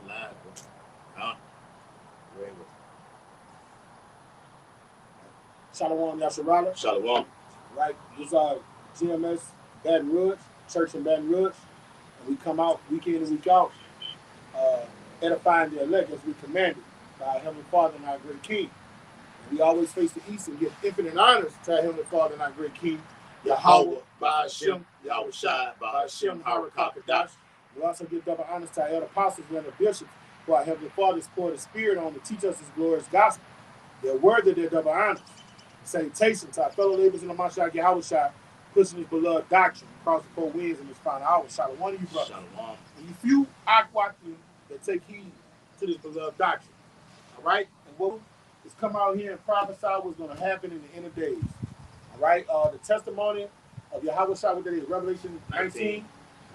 live, bro. Huh? Very well. Shalom Yasharala. Shalom. Right, this is our GMS Baton Rouge, church in Baton Rouge. And we come out week in and week out, edifying the elect as we commanded by our Heavenly Father and our great King. And we always face the east and give infinite honors to our Heavenly Father and our great King, Yahweh, Ba'ashem, Yahweh Shai, Ba'ashem, Harakakadash. We also give double honors to our elder apostles and the bishops, who our Heavenly Father has poured His Spirit on to teach us His glorious gospel. They're worthy of their double honors. Salutations to our fellow laborers in the Mashiach Yahweh Shai, pushing His beloved doctrine across the four winds in this final hour. Shalom, one of you brothers. Shalom. And you few Aquatim that take heed to this beloved doctrine. All right? And what is come out here and prophesy what's going to happen in the end of days. All right? The testimony of Yahweh Shai, what that is, Revelation 19,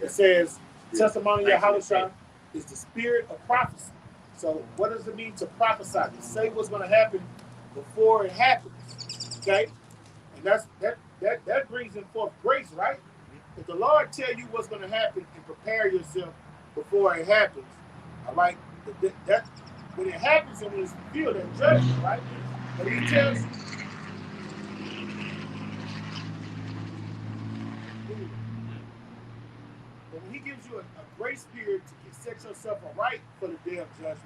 it says, testimony of Yahweh Shai is the spirit of prophecy. So what does it mean to prophesy? To say what's going to happen before it happens. Okay? And that brings in forth grace, right? If the Lord tell you what's going to happen and prepare yourself before it happens, all right? That when it happens and when it's fulfilled, that judgment, right? But He tells you. But when He gives you a grace period to set yourself aright for the day of judgment,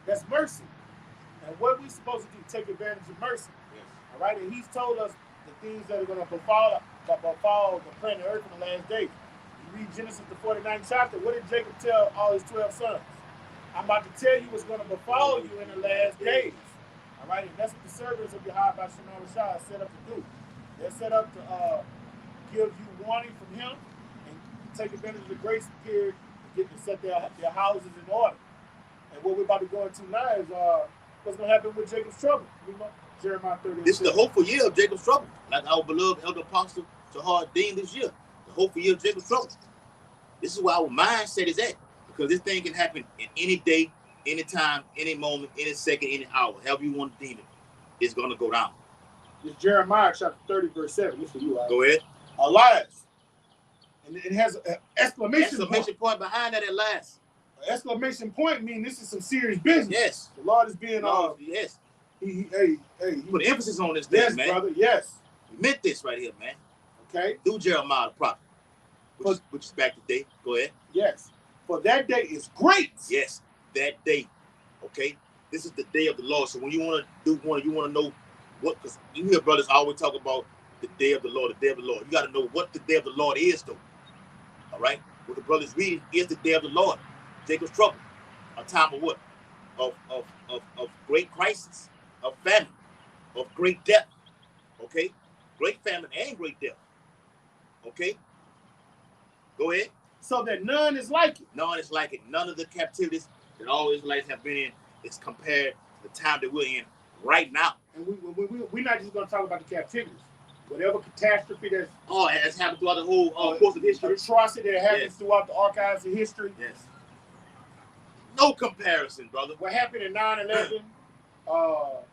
that's mercy. And what we're supposed to do, take advantage of mercy. Yes. All right? And He's told us the things that are going to befall the planet Earth in the last days. You read Genesis, the 49th chapter. What did Jacob tell all his 12 sons? I'm about to tell you what's going to befall you in the last days. All right? And that's what the servants of Yahweh by Shemar Rashad are set up to do. They're set up to give you warning from Him and take advantage of the grace period to get to set their houses in order. And what we're about to go into now is what's going to happen with Jacob's trouble. Jeremiah 30. This is the hopeful year of Jacob's trouble. Like our beloved elder apostle Tahar Dean this year. The hopeful year of Jacob's trouble. This is where our mindset is at. Because this thing can happen in any day, any time, any moment, any second, any hour. However you want to deem it. It's going to go down. It's Jeremiah chapter 30, verse 7. This is for you, Alex. Go ahead. Elias. And it has an exclamation point behind that, Elias. An exclamation point means this is some serious business. Yes. The Lord is being yes. He put emphasis on this thing, yes, man. Brother, yes. He meant this right here, man. Okay. Through Jeremiah the prophet, which is back today. Go ahead. Yes. For that day is great. Yes, that day. Okay. This is the day of the Lord. So when you want to know what, because you hear brothers always talk about the day of the Lord, the day of the Lord. You got to know what the day of the Lord is, though. All right. What the brothers reading is the day of the Lord. Jacob's trouble. A time of what? Of great crisis. Of famine, of great death, okay? Great famine and great death, okay? Go ahead. So that none is like it. None is like it. None of the captivities that all Israelites have been in is compared to the time that we're in right now. And we're not just going to talk about the captivities. Whatever catastrophe has happened throughout the whole course of history. Atrocity that happens throughout the archives of history. Yes. No comparison, brother. What happened in 9/11?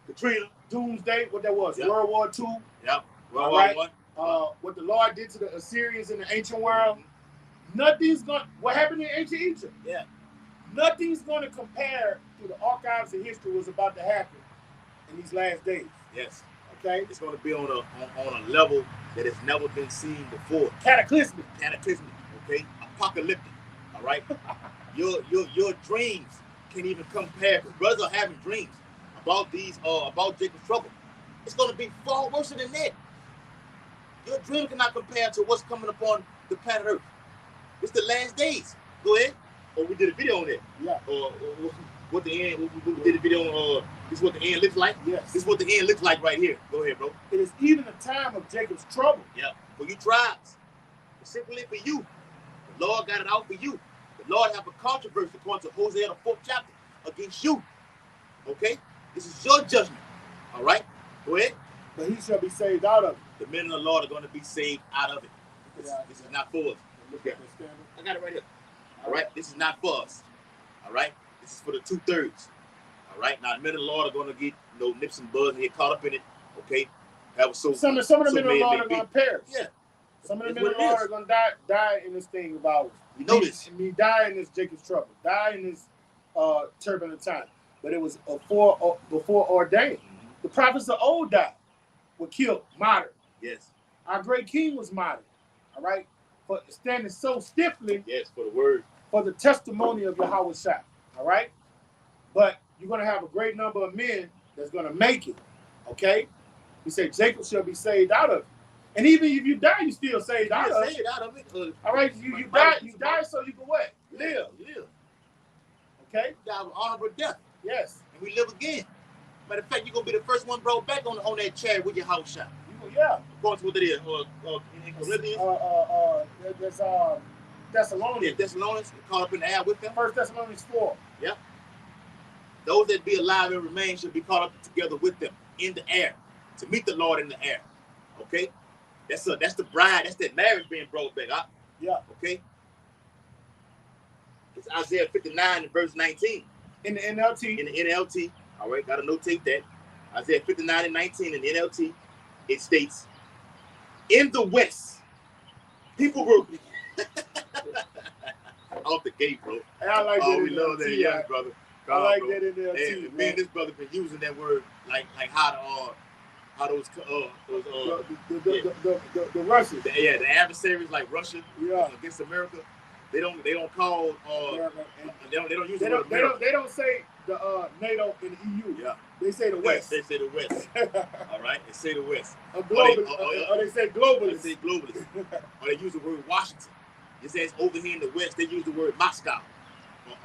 Katrina, Doomsday, what that was, World War II. Yep. World War I. What the Lord did to the Assyrians in the ancient world. Nothing's going. What happened in ancient Egypt? Yeah. Nothing's going to compare to the archives of history what's about to happen in these last days. Yes. Okay. It's going to be on a level that has never been seen before. Cataclysmic. Okay. Apocalyptic. All right. Your dreams can't even compare. Because brothers are having dreams about Jacob's trouble. It's going to be far worse than that. Your dream cannot compare to what's coming upon the planet Earth. It's the last days. Go ahead. Or we did a video on that. Yeah. Or what the end? We did a video on. This is what the end looks like. Yes. This is what the end looks like right here. Go ahead, bro. It is even a time of Jacob's trouble. Yeah. For you tribes, specifically for you, the Lord got it out for you. The Lord have a controversy according to Hosea the 4th chapter against you. Okay. This is your judgment. All right? Go ahead. But he shall be saved out of it. The men of the Lord are going to be saved out of it. This is not for us. Look at this. I got it right here. All right? This is not for us. All right? This is for the 2/3. All right? Now, the men of the Lord are going to get nips and buds and get caught up in it. Okay? Some of the men of the Lord are going to perish. Yeah. Some of the men of the Lord are going to die in this thing about. You know this. And die in this Jacob's trouble. Die in this turbulent time, but it was before ordained. The prophets of old died, were killed, martyred. Yes. Our great king was martyred. All right, for standing so stiffly. Yes, for the word. For the testimony of Yahweh Shai. All right, but you're gonna have a great number of men that's gonna make it. Okay, he said Jacob shall be saved out of it. And even if you die, you still saved out of it. All right, you die so you can what? Live. Okay? Die with honorable death. Yes. And we live again. Matter of fact, you're going to be the first one brought back on that chair with your house shot. Yeah. According to what it is. In Corinthians. There's Thessalonians. Yeah, Thessalonians caught up in the air with them. 1 Thessalonians 4. Yeah. Those that be alive and remain should be caught up together with them in the air to meet the Lord in the air. Okay? That's the bride. That's that marriage being brought back. Huh? Yeah. Okay? It's Isaiah 59 and verse 19. In the NLT. In the NLT. All right, got to notate that. Isaiah 59 and 19 in the NLT. It states, in the West, people were... Off the gate, bro. Hey, I like that. We love that, yes, brother. I like that in there hey, too. Man, this brother been using that word like how those the Russians. The adversaries like Russia against America. They don't call they don't use the word America. They don't say the NATO and the EU. Yeah. They say the West. They say the West. All right, they say the West. Or they say globalists. They say globalists. Or they use the word Washington. It says over here in the West, they use the word Moscow.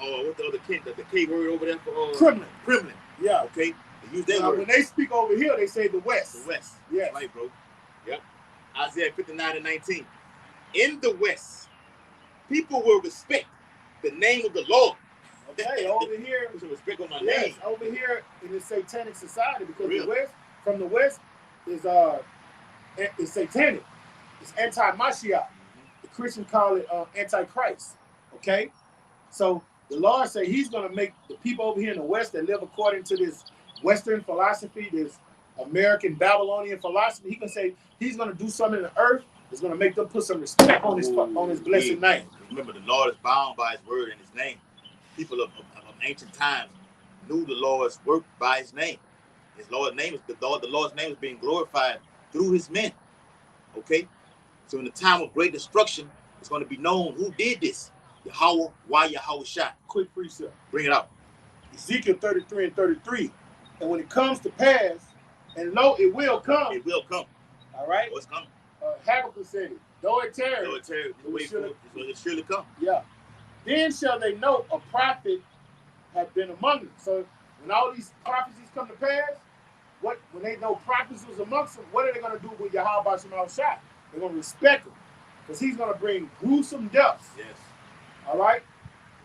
Or what the other the K word over there for Kremlin. Yeah. Okay. They use that word. When they speak over here, they say the West. The West. Yeah. Right, bro. Yep. Isaiah 59 and 19. In the West, people will respect the name of the Lord. Okay, over here. Put some respect on my yes, name. over here in the satanic society, because really? the West is it's satanic. It's anti-Mashiach. The Christians call it antichrist. Okay? So the Lord said he's going to make the people over here in the West that live according to this Western philosophy, this American Babylonian philosophy, he can say he's going to do something in the earth that's going to make them put some respect on his blessed name. Remember, the Lord is bound by his word and his name. People of ancient times knew the Lord's work by his name. His Lord's name is the Lord's name is being glorified through his men. Okay? So in the time of great destruction, it's going to be known who did this. Yahweh, why Yahweh shot. Quick precept. Bring it up. Ezekiel 33 and 33. And when it comes to pass, and lo, it will come. It will come. All right? Oh, it's coming. Habakkuk said it. Though it tarry. It surely come. Yeah. Then shall they know a prophet had been among them. So when all these prophecies come to pass, when they know prophets was amongst them, what are they going to do with Yahweh Shema Shai? They're going to respect him. Because he's going to bring gruesome deaths. Yes. All right?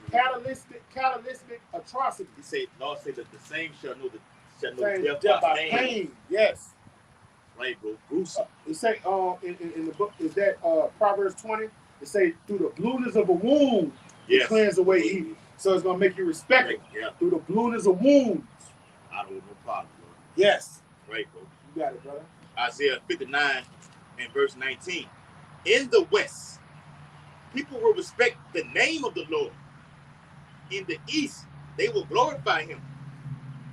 Catalytic atrocity. He said, Lord said that the same shall know death by pain. Yes. Right, bro. Gruesome. It say in the book, is that Proverbs 20? It say through the blueness of a wound, it cleanse away evil. So it's gonna make you respect it. Yeah. Through the blueness of wounds. I don't know no problem, bro. Yes. Right, bro. You got it, brother. Isaiah 59 and verse 19. In the West, people will respect the name of the Lord. In the East, they will glorify him.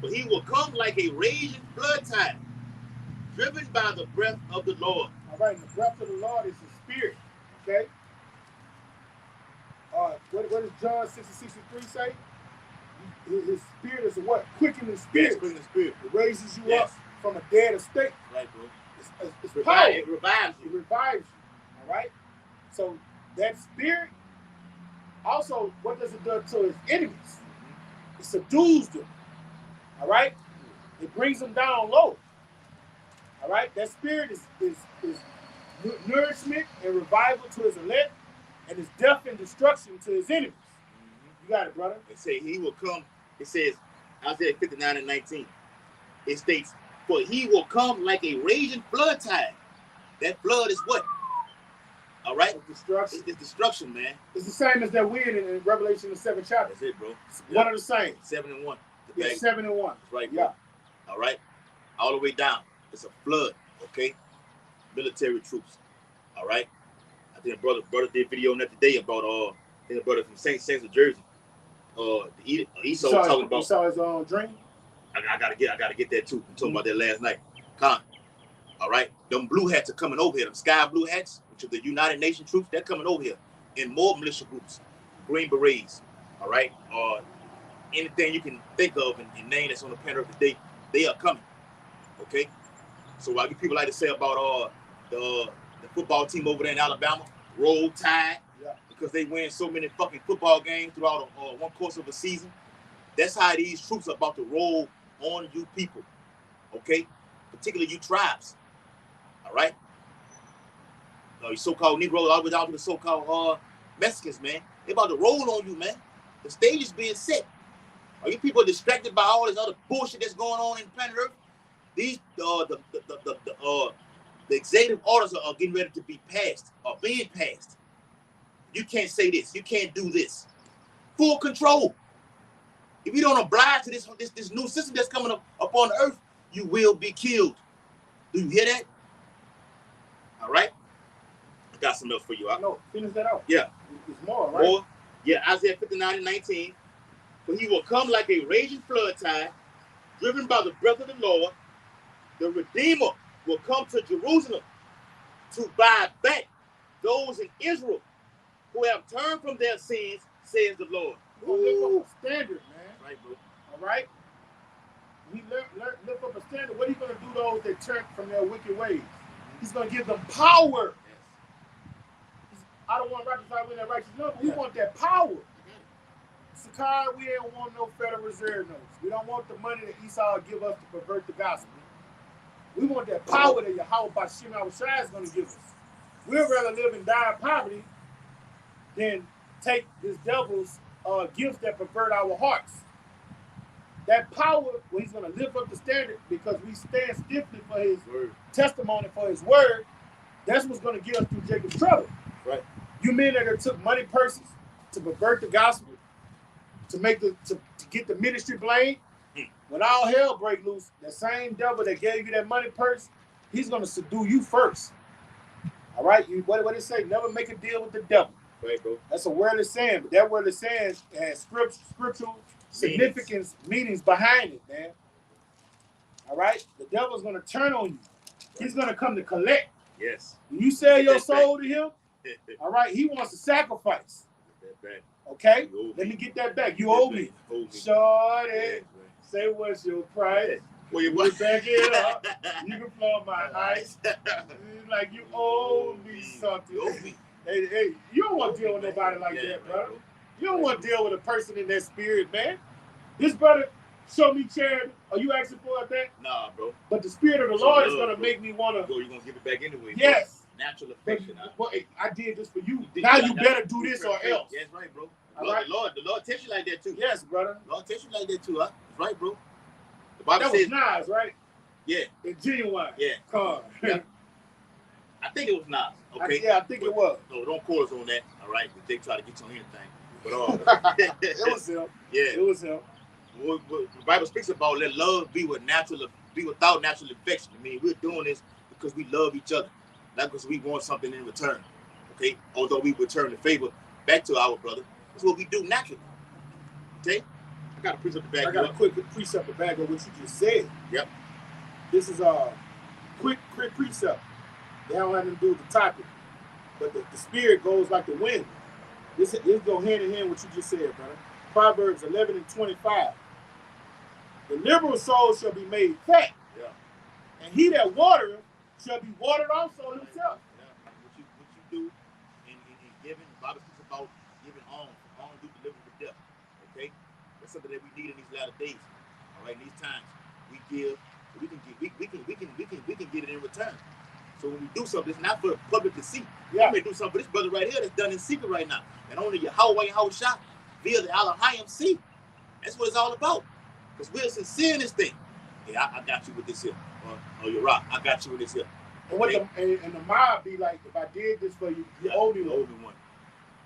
But he will come like a raging flood tide, driven by the breath of the Lord. All right, the breath of the Lord is his spirit. Okay? What does John 6:63 say? His spirit is a what? Quickening spirit. Yes, quickening spirit. It raises you up from a dead estate. Right, bro. It's power. It revives you. It revives you. All right? So that spirit, also, what does it do to his enemies? It subdues them. All right? It brings them down low. All right? That spirit is nourishment and revival to his elect, and is death and destruction to his enemies. You got it, brother. It say he will come. It says, Isaiah 59 and 19. It states, for he will come like a raging flood tide. That flood is what? All right? It's destruction. It's destruction, man. It's the same as that weird in Revelation, the 7th chapter. That's it, bro. One of the same. 7 and 1. Yeah, 7 and 1. That's right, bro. Yeah. All right? All the way down. It's a flood, okay? Military troops. All right? I think a brother did a video on that today about the brother from St. Jersey. Esau talking about. Esau his own dream. I gotta get that too. I'm talking about that last night. Con. All right, them blue hats are coming over here. Them sky blue hats, which are the United Nations troops, they're coming over here in more militia groups, Green Berets. All right, anything you can think of and name that's on the planet Earth today, they are coming. Okay, so while you people like to say about the football team over there in Alabama, Roll Tide, because they win so many fucking football games throughout one course of a season. That's how these troops are about to roll on you people. Okay, particularly you tribes. All right, you so-called Negroes all the way down to the so-called Mexicans, man. They about to roll on you, man. The stage is being set. Are you people distracted by all this other bullshit that's going on in planet Earth? These the executive orders are getting ready to be passed, or being passed. You can't say this. You can't do this. Full control. If you don't oblige to this new system that's coming up on the earth, you will be killed. Do you hear that? All right. I got some else for you. No, finish that out. Yeah. It's more, right? More. Yeah, Isaiah 59:19. For he will come like a raging flood tide, driven by the breath of the Lord. The Redeemer will come to Jerusalem to buy back those in Israel who have turned from their sins, says the Lord. We're going to lift up a standard, man. Right, bro. All right? We lift up a standard. What are you going to do those that turn from their wicked ways? He's going to give them power. Yes. I don't want righteous with that righteous number. We want that power. Sakai, we don't want no Federal Reserve notes. We don't want the money that Esau give us to pervert the gospel. We want that power that Yahweh Bashim Awashai is going to give us. We'd rather live and die in poverty than take this devil's gifts that pervert our hearts. That power, when he's going to lift up the standard because we stand stiffly for his testimony, for his word, that's what's going to get us through Jacob's trouble. Right. You men that took money purses to pervert the gospel, to get the ministry blamed, when all hell break loose, that same devil that gave you that money purse, he's going to subdue you first. All right? What it say? Never make a deal with the devil. Right, bro. That's a wordless saying, but that wordless saying has scriptural significance, meanings behind it, man. All right? The devil's going to turn on you. He's going to come to collect. Yes. When you sell your soul to him, all right, he wants to sacrifice. Okay? Let me get that back. You owe me. Shorty, say what's your price. Well, you back it up. You can floor my ice. Like you owe me something. Hey, you don't want to deal with nobody like that, brother. You don't want to deal with a person in that spirit, man. This brother show me charity. Are you asking for it back? Nah, bro. But the spirit of the Lord is going to make me want to. You're going to give it back anyway. Yes. Bro. Natural affection. Well, I did this for you. Now you better do this or else. That's right, bro. Right. The Lord takes you like that too. Yes, brother. The Lord takes you like that too, huh? That's right, bro. The Bible that says, was Nas, right? Yeah. And Genuine. Yeah. Car. Yeah. I think it was Nas. Okay. I think it was. No, don't quote us on that. All right. They try to get you on anything. But it was him. Yeah. It was him. What the Bible speaks about, let love be without natural affection. I mean, we're doing this because we love each other, not because we want something in return. Okay. Although we return the favor back to our brother, that's what we do naturally. Okay. I got a precept to back. I got a quick precept to back up what you just said. Yep. This is a quick precept. They don't have to do with the topic, but the spirit goes like the wind. This go hand in hand with what you just said, brother. Proverbs 11:25. The liberal soul shall be made fat, and he that watereth shall be watered also himself. Yeah. What you do in giving, the Bible speaks about giving alms. Alms do deliver the death. Okay, that's something that we need in these latter days. All right, in these times we give, we can get it in return. So when we do something, it's not for the public to see. Yeah. We may do something for this brother right here that's done in secret right now, and only Yahweh and Yahushua via the Elohim see. That's what it's all about. Because we're sincere in this thing. Yeah, I got you with this here. Or you're right. I got you with this here. And what the mob be like, if I did this for you, you owe me one.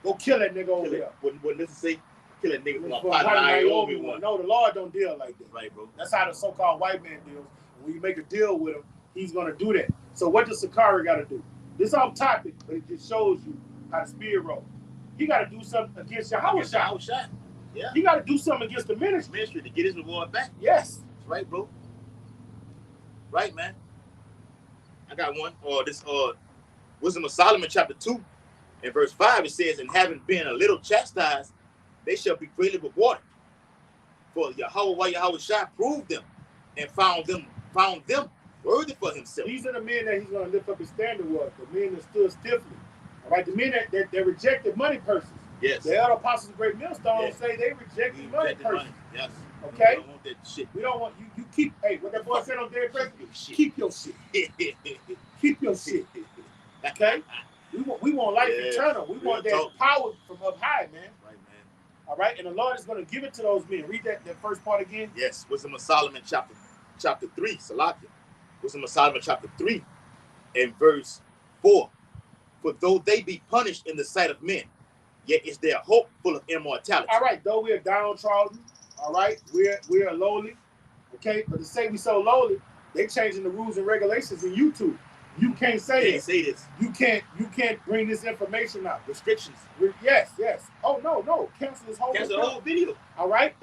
Go kill that nigga over there. What listen say? Kill that nigga for my partner. You owe me one. No, the Lord don't deal like that. Right, bro. That's how the so-called white man deals. When you make a deal with him, he's gonna do that. So what does Sakari got to do? This off topic, but it just shows you how the spirit rolls. He got to do something against Yahushua. Yeah. He got to do something against the ministry to get his reward back. Yes. That's right, bro. Right, man. I got one. This Wisdom of Solomon, chapter 2, and verse 5, it says, and having been a little chastised, they shall be greatly rewarded. For Yahweh Shai proved them and found them worthy for himself. These are the men that he's going to lift up his standard with. The men that stood stiffly. All right, the men that rejected money purses. Yes. The other apostles of Great Millstone say they rejected money purses. Yes. Okay. We don't want that shit. We don't want you keep. Hey, what that boy said on Dead President? Keep your shit. Keep your shit. Okay. We want life eternal. We want that power from up high, man. Right, man. All right, and the Lord is going to give it to those men. Read that first part again. Yes, Wisdom of Solomon chapter 3, Salakia. Wisdom of Solomon chapter 3 and verse 4. For though they be punished in the sight of men, yet is their hope full of immortality. All right, though we are downtrodden, all right, we are lowly, okay, but to say we so lowly, they changing the rules and regulations in YouTube. You can't say this. You can't bring this information out. Restrictions. Yes. Oh no. Cancel his whole Cancel the whole video. All right.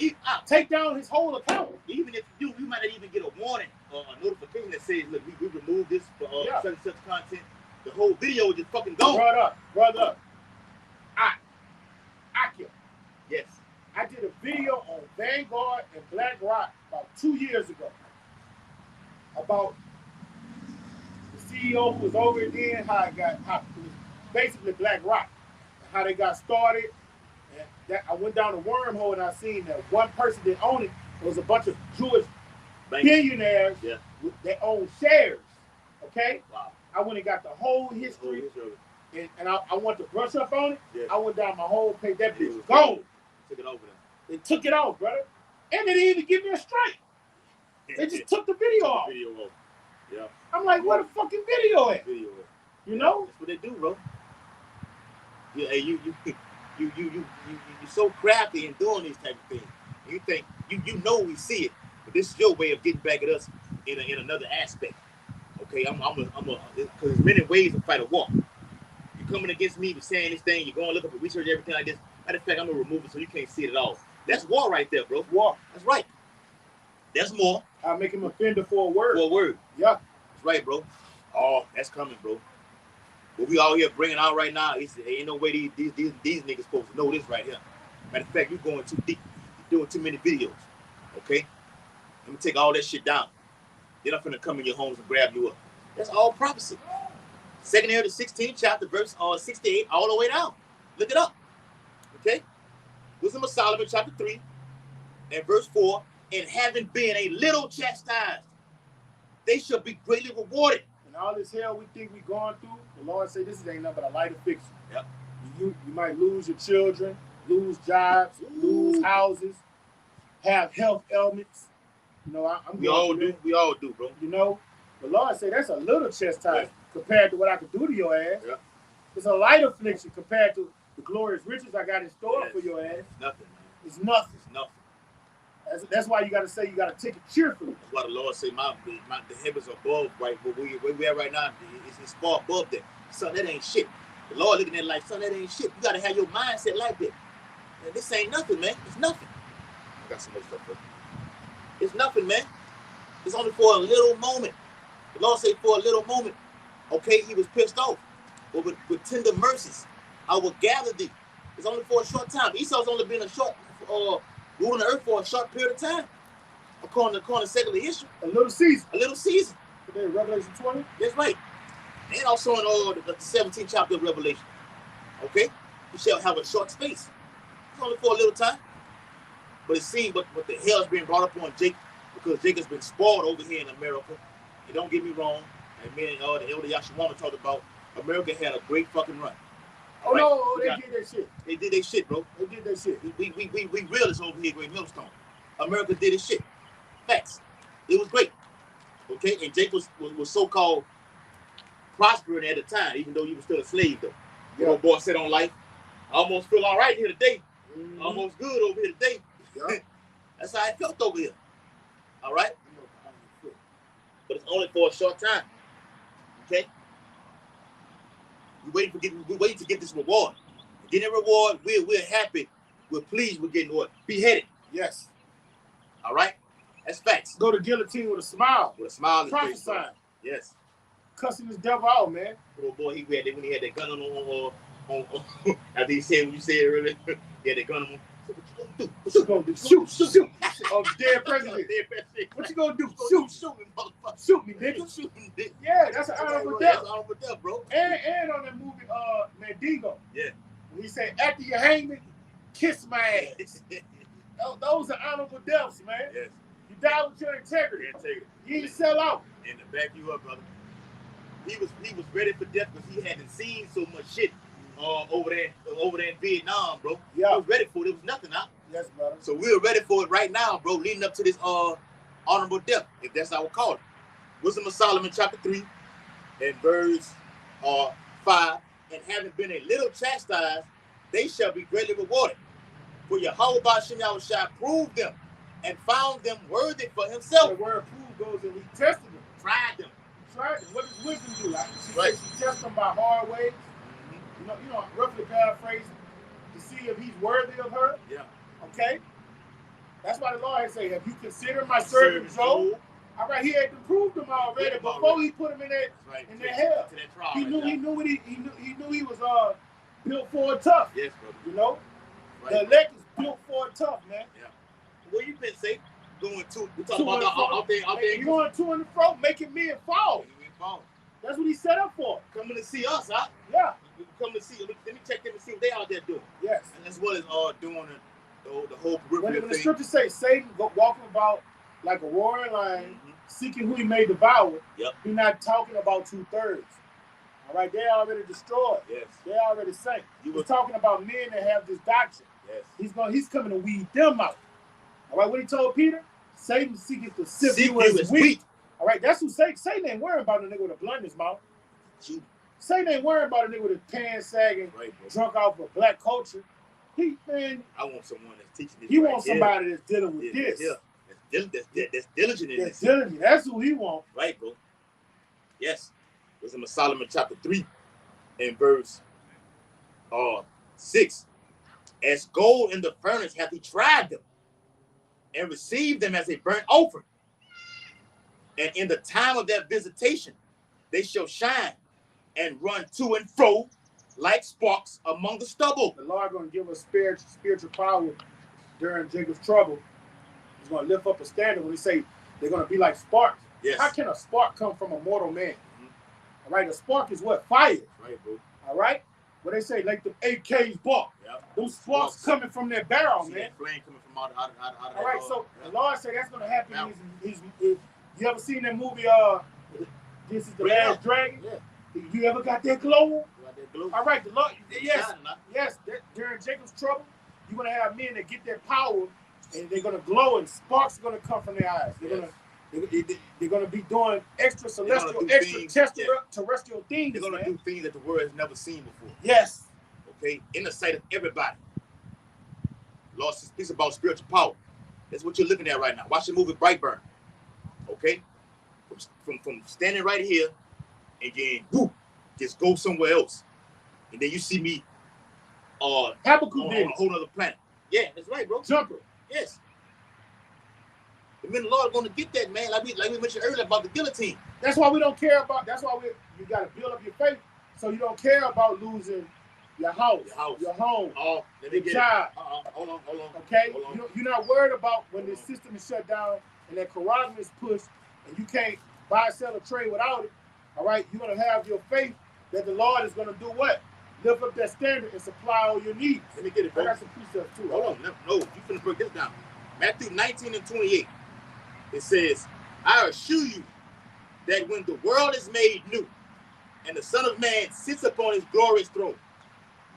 Take down his whole account. Even if you might not even get a warning or a notification that says, look, we removed this for such and such content. The whole video is just fucking gone. Brother. Akil. Yes. I did a video on Vanguard and BlackRock about 2 years ago about the CEO who was over then, how it was basically BlackRock, and how they got started. And that I went down a wormhole and I seen that one person that owned it was a bunch of Jewish billionaires that own shares. Okay? Wow. I went and got the whole history. And I want to brush up on it. Yeah. I went down my whole page. That bitch gone. Took it over there. They took it off, brother. And they didn't even give me a strike. They just took the video off. Yeah. I'm like, where the fucking video at? You know? That's what they do, bro. Yeah, you so crafty in doing these type of things. You think you know we see it, but this is your way of getting back at us in another aspect. Okay, I'm because there's many ways to fight a war. You're coming against me, you're saying this thing, you're going to look up and research everything like this. Matter of fact, I'm gonna remove it so you can't see it at all. That's war right there, bro. War. That's right. That's more. I'll make him offender for a word. For a word. Yeah. That's right, bro. Oh, that's coming, bro. What we all here bringing out right now, ain't no way these niggas supposed to know this right here. Matter of fact, you're going too deep. You're doing too many videos. Okay? Let me take all that shit down. Then I'm finna come in your homes and grab you up. That's all prophecy. 2nd Aaron, the 16th chapter, verse 68, all the way down. Look it up. Okay? Wisdom of Solomon, chapter 3, and verse 4, and having been a little chastised, they shall be greatly rewarded. And all this hell we think we going through, the Lord say this ain't nothing but a light affliction. Yep. You might lose your children, lose jobs, lose houses, have health ailments. You know, we all do, bro. You know, the Lord say that's a little chastisement compared to what I could do to your ass. Yeah. It's a light affliction compared to the glorious riches I got in store for your ass. It's nothing, man. It's nothing. It's nothing. That's why you got to say you got to take it cheerfully. That's why the Lord say the heavens are above, right? Where we at right now, it's far above that. Son, that ain't shit. The Lord looking at it like, son, that ain't shit. You got to have your mindset like that. Man, this ain't nothing, man. It's nothing. I got some more stuff for you. It's nothing, man. It's only for a little moment. The Lord say for a little moment. Okay, he was pissed off. But with tender mercies, I will gather thee. It's only for a short time. Esau's only been ruling the earth for a short period of time. According to secular history. A little season. A little season. Today, Revelation 20. That's right. And also in the 17th chapter of Revelation. Okay? You shall have a short space. It's only for a little time. But it seems what the hell is being brought up on Jacob, because Jacob's been spoiled over here in America. And don't get me wrong. And me and the elder Yashawama talked about America had a great fucking run. Oh, right? No, they did that shit. They did their shit, bro. They did that shit. We realists over here, Great Millstone. America did his shit. Facts. It was great. Okay? And Jake was so-called prospering at the time, even though he was still a slave, though. Yeah. Your boy said on life, I almost feel all right here today. Mm-hmm. Almost good over here today. Yeah. That's how I felt over here. All right? But it's only for a short time. Okay? We waiting to get this reward. Getting a reward, we're happy we're pleased with getting what? Beheaded. Yes. All right? That's facts. Go to guillotine with a smile. With a smile on his face. Prophesying. Yes. Cussing this devil out, man. Little boy, when he had that gun on after he said what you said earlier, he had that gun on. What you gonna do? Shoot. Oh, dead president. What you gonna do? Shoot me, motherfucker. Shoot me, nigga. Shoot me, nigga. Yeah, that's an honorable death. That's honorable death, bro. And on that movie, Mandingo. Yeah. When he said, after you hang me, kiss my ass. Those are honorable deaths, man. Yes. You die with your integrity. You ain't sell out. And to back you up, brother, he was ready for death because he hadn't seen so much shit over there in Vietnam, bro. Yeah. He was ready for it. There was nothing out. Yes, brother. So we're ready for it right now, bro, leading up to this honorable death, if that's how we call it. Wisdom of Solomon, chapter 3, and verse 5. And having been a little chastised, they shall be greatly rewarded. For Yahweh Ba'ashem Yahushua proved them and found them worthy for himself. The word prove goes and he tested them. Tried them. What does wisdom do? Like she Right. says she tests them by hard ways. You know, roughly paraphrase to see if he's worthy of her. Yeah. Okay? That's why the Lord say, have you considered my servant Job? All right, he had to prove them already before he put him in that in that hell. He knew he was built for a tough. Yes, brother. You know? Right. The elect is built for a tough, man. Yeah. Where you been, say? Going to we talking about out there. You going to and fro, making men fall. That's what he set up for. Coming to see us, huh? Yeah. Coming to see. Let me check them and see what they out there doing. Yes. And that's what it's doing the whole peripheral when thing. the scriptures say Satan walking about like a roaring lion, seeking who he may devour, Yep. He's not talking about 2/3. All right, they're already destroyed. Yes. They're already sank. He's talking about men that have this doctrine. Yes. He's coming to weed them out. All right, what he told Peter? Satan seeking to sift you as wheat. All right, that's who Satan ain't worried about a nigga with a blunt in his mouth. Satan ain't worried about a nigga with his pants sagging, drunk off of black culture. I want someone that's teaching this. He wants somebody that's dealing with this. Yeah. That's diligent in this. Diligent. That's who he wants. Right, bro. Yes. Wisdom of Solomon chapter 3 and verse 6. As gold in the furnace hath he tried them, and received them as a burnt offering. And in the time of their visitation, they shall shine and run to and fro like sparks among the stubble. The Lord going to give us spiritual power during Jacob's trouble. He's going to lift up a standard when he say they're going to be like sparks. Yes. How can a spark come from a mortal man? All right, a spark is what? Fire. Right, bro. All right? What they say, like the AKs spark. Yep. Those sparks coming from their barrel, man. That flame coming from out all right, so the Lord said that's going to happen. You ever seen that movie, This is the Last Dragon? Yeah. You ever got that glow? All right, the Lord, yes. During Jacob's trouble, you're going to have men that get their power, and they're going to glow, and sparks are going to come from their eyes. They're going to be doing extra celestial, terrestrial things. They're going to do things that the world has never seen before. Yes. Okay, in the sight of everybody. Lord speaks about spiritual power. That's what you're looking at right now. Watch the movie Brightburn. Okay, from standing right here, and then whoop, just go somewhere else, and then you see me Habakkuk on a whole other planet. Yeah, that's right, bro. Jumper. Yes. The men of the Lord are going to get that, man. Like we mentioned earlier about the guillotine. That's why we don't care about. That's why you got to build up your faith, so you don't care about losing your house, your home, your job. Hold on. Okay, hold on. You're not worried about when the system is shut down and that corona is pushed, and you can't buy, sell, or trade without it. All right, you're gonna have your faith that the Lord is gonna do what? Lift up that standard and supply all your needs. Let me get it, bro. I got some precepts too. Hold on, no, you finna break this down. Matthew 19 and 28. It says, I assure you that when the world is made new and the Son of Man sits upon his glorious throne,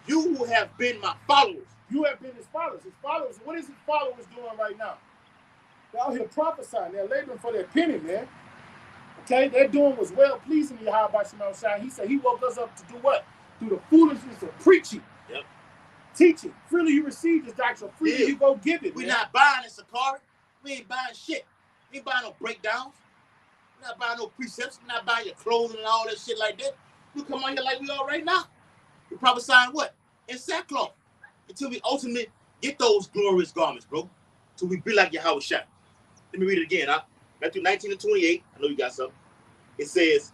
you who have been my followers. You have been his followers. His followers, what is his followers doing right now? They're out here prophesying. They're laboring for their penny, man. Okay? They're doing what's well pleasing to Yahweh Shemel Shai. He said he woke us up to do what? Through the foolishness of preaching. Yep. Teaching. Freely you receive this doctrine. Freely you go give it. We're not buying it, Sakari. We ain't buying shit. We ain't buying no breakdowns. We're not buying no precepts. We're not buying your clothing and all that shit like that. We come on here like we are right now. We're prophesying what? In sackcloth. Until we ultimately Get those glorious garments, bro, till we be like Yahweh Shai. Let me read it again. Huh? Matthew 19 and 28. I know you got something. It says,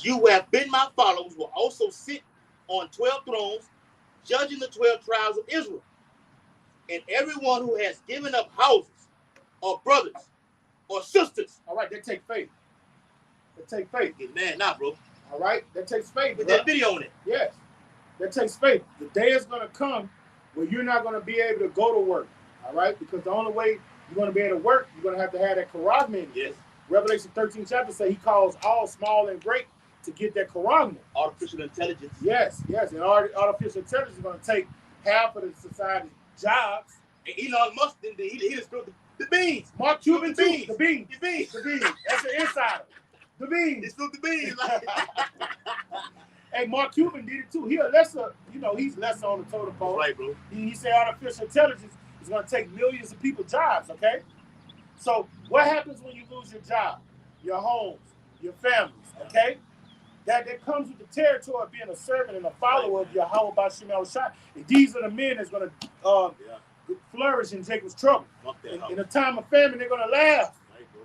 you who have been my followers will also sit on 12 thrones, judging the 12 tribes of Israel. And everyone who has given up houses, or brothers, or sisters. All right, that take faith. That take faith. Get mad now, bro. All right, that takes faith. Put that video on it. Yes, that takes faith. The day is going to come where you're not going to be able to go to work. All right, because the only way you're going to be able to work, you're going to have that charagma. Yes. Revelation 13 chapter say he calls all small and great to get that charagma. Artificial intelligence. Yes, yes, and artificial intelligence is going to take half of the society's jobs. And Elon Musk, he just spilled the beans. Mark Cuban too. beans. The beans. The beans. The beans. That's the insider. The beans. He spilled the beans. Hey, Mark Cuban did it too. He a lesser, he's lesser on the totem pole. Right, bro. He said artificial intelligence is going to take millions of people's jobs, okay? So what happens when you lose your job, your homes, your families, okay? That comes with the territory of being a servant and a follower of Yahweh B'Shem El-Shai. And these are the men that's going to flourish in Jacob's trouble. In a time of famine, they're going to laugh. Right, bro.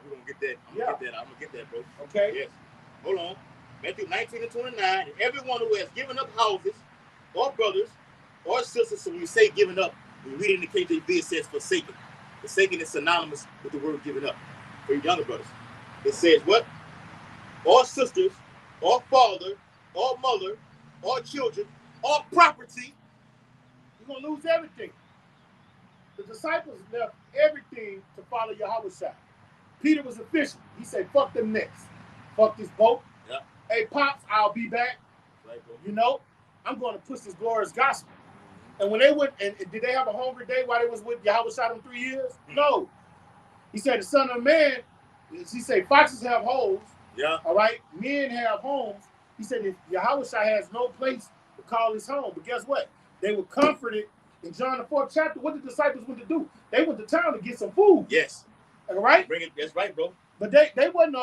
We're going to get that. I'm going to get that, bro. Okay. Yes. Hold on. Matthew 19 and 29. And everyone who has given up houses, or brothers, or sisters, so when you say given up, when you read it in the KJV, it says forsaken. Forsaken is synonymous with the word given up. For your younger brothers. It says what? Or sisters, or father, or mother, or children, or property. You're going to lose everything. The disciples left everything to follow Yahweh Shai. Peter was a fisherman. He said, fuck them nets. Fuck this boat. Yeah. Hey, Pops, I'll be back. Right, bro. I'm going to push this glorious gospel. And when they went, and did they have a hungry day while they was with Yahweh Shai them 3 years? No. He said, the Son of Man, he said, foxes have holes. Yeah. All right? Men have homes. He said, if Yahweh Shai has no place to call his home. But guess what? They were comforted. In John the 4th chapter, what the disciples went to do? They went to town to get some food. Yes. All right? Bring it. That's right, bro. But they wasn't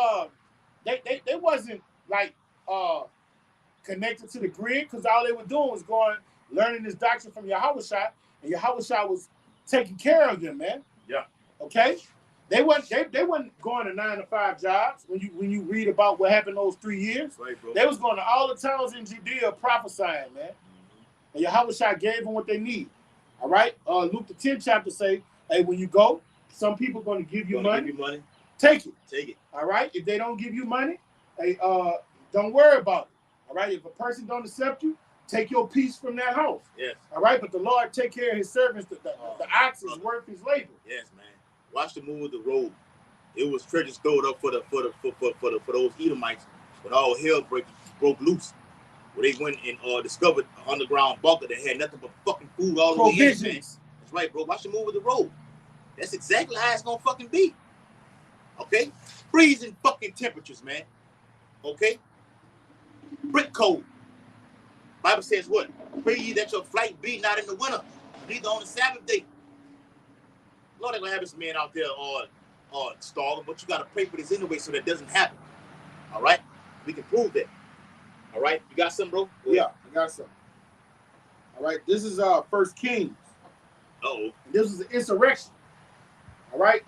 they wasn't like connected to the grid, because all they were doing was learning this doctrine from Yahweh Shai, and Yahweh Shai was taking care of them, man. Yeah. Okay? They wasn't going to 9-to-5 jobs when you read about what happened those 3 years. Right, bro. They was going to all the towns in Judea prophesying, man. And Yahweh Shai gave them what they need. All right? Luke the 10th chapter say, hey, when you go, some people are going to give you money. Take it. Take it. All right? If they don't give you money, hey, don't worry about it. All right? If a person don't accept you, take your piece from that house. Yes. All right? But the Lord take care of his servants. The ox is worth his labor. Yes, man. Watch the movie The Road. It was treasure stored up for those Edomites when all hell broke loose. Where they went and discovered an underground bunker that had nothing but fucking food all the way in. That's right, bro. Watch the movie The Road. That's exactly how it's gonna fucking be. Okay? Freezing fucking temperatures, man. Okay? Brick cold. Bible says what? Pray ye that your flight be not in the winter, neither on the Sabbath day. Lord, they're gonna have this man out there starving, but you gotta pray for this anyway so that doesn't happen. All right? We can prove that. All right, you got some, bro? Yeah, I got some. All right, this is 1 Kings. Uh-oh. This was an insurrection. All right,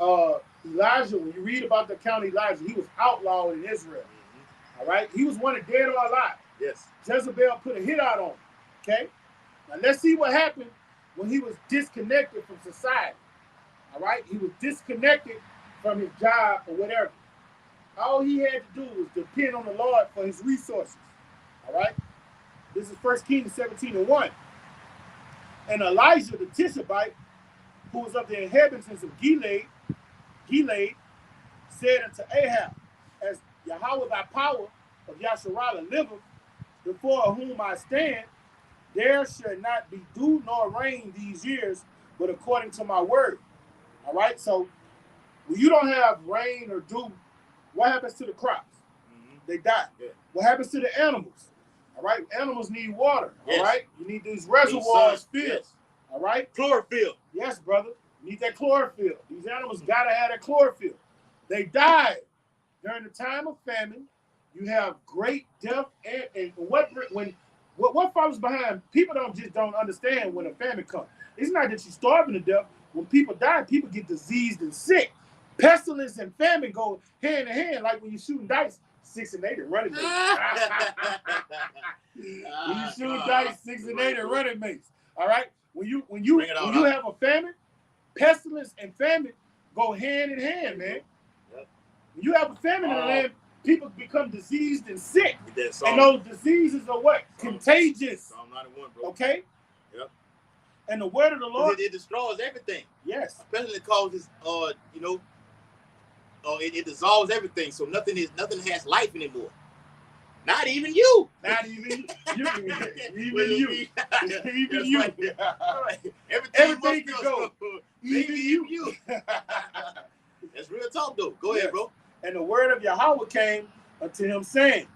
Elijah, when you read about the account of Elijah, he was outlawed in Israel. Mm-hmm. All right, he was wanted dead or alive. Yes. Jezebel put a hit out on him. Okay, now let's see what happened when he was disconnected from society. All right, he was disconnected from his job or whatever. All he had to do was depend on the Lord for his resources. All right, this is 1 Kings 17:1. And Elijah the Tishbite, who was of the inhabitants of Gilead, said unto Ahab, as Yahweh thy power of Yasharallah liveth, before whom I stand, there shall not be dew nor rain these years, but according to my word. All right, so when you don't have rain or dew, what happens to the crops? Mm-hmm. They die. Yeah. What happens to the animals? All right, animals need water. Yes. All right, you need these reservoirs filled. Yes. All right, chlorophyll. Yes, brother, you need that chlorophyll. These animals gotta have that chlorophyll. They died during the time of famine. You have great death, and what follows behind? People don't understand when a famine comes. It's not that you're starving to death. When people die, people get diseased and sick. Pestilence and famine go hand in hand, like when you're shooting dice, 6 and 8 and running mates. When you shoot dice, 6 and 8 and running mates. All right. When you have a famine, pestilence and famine go hand in hand, man. Yep. When you have a famine in the land, people become diseased and sick. And those diseases are what? Contagious. Psalm 91, bro. Okay? Yep. And the word of the Lord. It destroys everything. Yes. Especially causes, it dissolves everything. So nothing has life anymore. Not even you. Not even you. Even you. Even you. Right. Everything can go. Even you. That's real talk, though. Go ahead, bro. And the word of Yahweh came unto him, saying,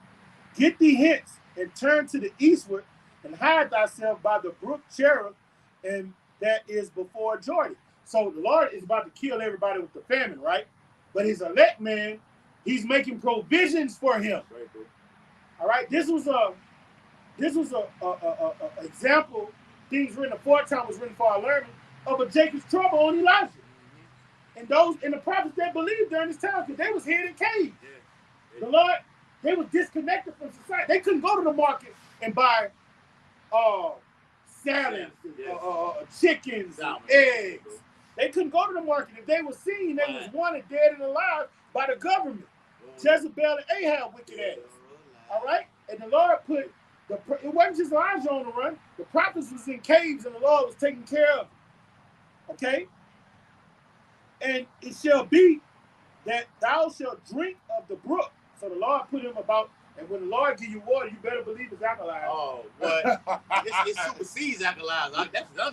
Get thee hence, and turn to the eastward, and hide thyself by the brook Cherith, and that is before Jordan. So the Lord is about to kill everybody with the famine, right? But his elect man, he's making provisions for him. Right, bro. All right, this was a example. Things written aforetime was written for our learning of a Jacob's trouble on Elijah, and the prophets that believed during this time, because they was hid in caves. Yeah. The Lord, they were disconnected from society. They couldn't go to the market and buy salads, chickens, and eggs. They couldn't go to the market. If they were seen, they was wanted dead and alive by the government. Jezebel and Ahab wicked ass. All right? And the Lord put, it wasn't just Elijah on the run. The prophets was in caves and the Lord was taking care of them. Okay? And it shall be that thou shalt drink of the brook. So the Lord put him about, and when the Lord give you water, you better believe it's alkaline. Oh, but it supersedes alkaline.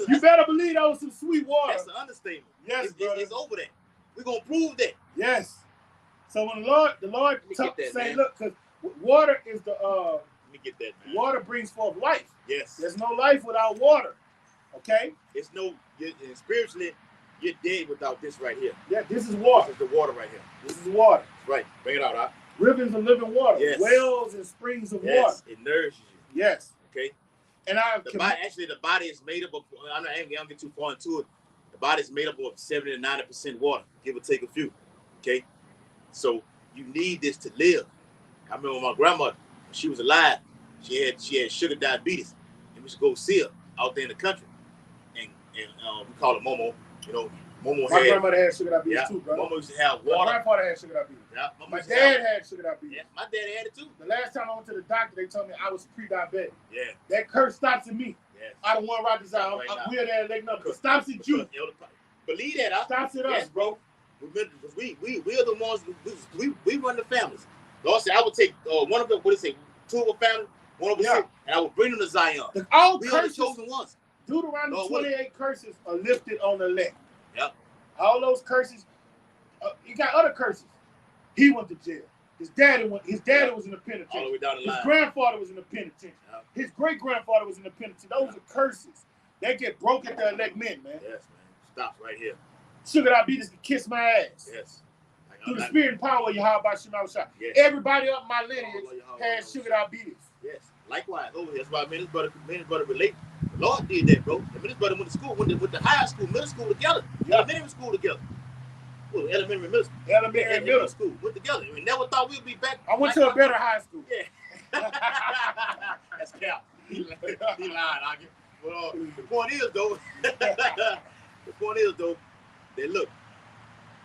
You better believe that was some sweet water. That's an understatement. Yes, it's over that. We're going to prove that. Yes. So when the Lord say, look, because water is the let me get that, man. Water brings forth life. Yes. There's no life without water. Okay? It's spiritually, you're dead without this right here. Yeah, this is water. This is the water right here. This is water. Right. Bring it out, huh? Rivers of living water. Yes. Wells and springs of water. It nourishes you. Yes. Okay. And the body is made up of, I don't get too far into it. The body is made up of 70 to 90% water, give or take a few. Okay. So you need this to live. I remember my grandmother, when she was alive, she had sugar diabetes, and we used to go see her out there in the country, and we call her Momo. You know, Momo my grandmother had sugar diabetes too, brother. Momo used to have water. My grandfather had sugar diabetes. Yeah, my dad had sugar diabetes. Yeah, my dad had it too. The last time I went to the doctor, they told me I was pre-diabetic. Yeah. That curse stops at me. Yes. I don't want to write this out. I'm weird at leg number. It stops at you. Believe that, huh? Stops at us, bro. Because we're the ones we run the families. Lord said I would take one of them, two of a family, one of a sick, and I would bring them to Zion. All we curses, are the chosen ones. Deuteronomy 28 curses are lifted on the elect. Yep. All those curses, you got other curses. He went to jail. His daddy was in the penitentiary. All the way down the line. His grandfather was in the penitentiary. Yep. His great-grandfather was in the penitentiary. Those are curses. They get broke at the elect men, man. Yes, man. Stops right here. Sugar diabetes can kiss my ass. Yes. Through the spirit and power of Yahweh Shema Shah. Yes. Everybody up my lineage has sugar diabetes. Yes. Likewise. Oh, that's why me and his brother relate. The Lord did that, bro. Me and his brother went to school, went to high school, middle school together, elementary school together. Well, elementary, middle school. Went together. We never thought we'd be back. I went to a better high school. Yeah. That's cap. He lied, Well, the point is, though, that look,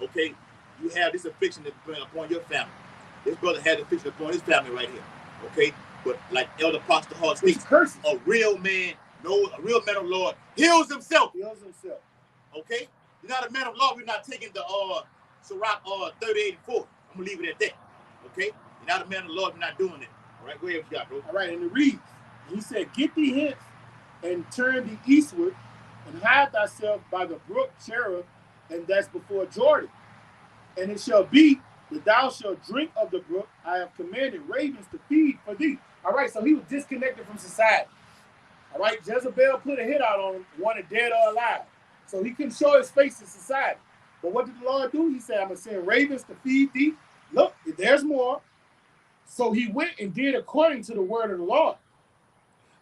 okay, you have this affliction upon your family. This brother had affliction upon his family right here. Okay? But like Elder Pastor Hart states, a real man of Lord heals himself. Okay? You're not a man of law. We're not taking the Sirach 3084. I'm gonna leave it at that. Okay? You're not a man of the Lord. We're not doing that. All right, go ahead, what you got, bro. All right, and it reads, he said, Get thee hence and turn thee eastward, and hide thyself by the brook Cherith, and that's before Jordan. And it shall be that thou shalt drink of the brook. I have commanded ravens to feed for thee. All right, so he was disconnected from society. All right, Jezebel put a hit out on him, wanted dead or alive. So he couldn't show his face in society. But what did the Lord do? He said, I'm going to send ravens to feed thee. Look, there's more. So he went and did according to the word of the Lord.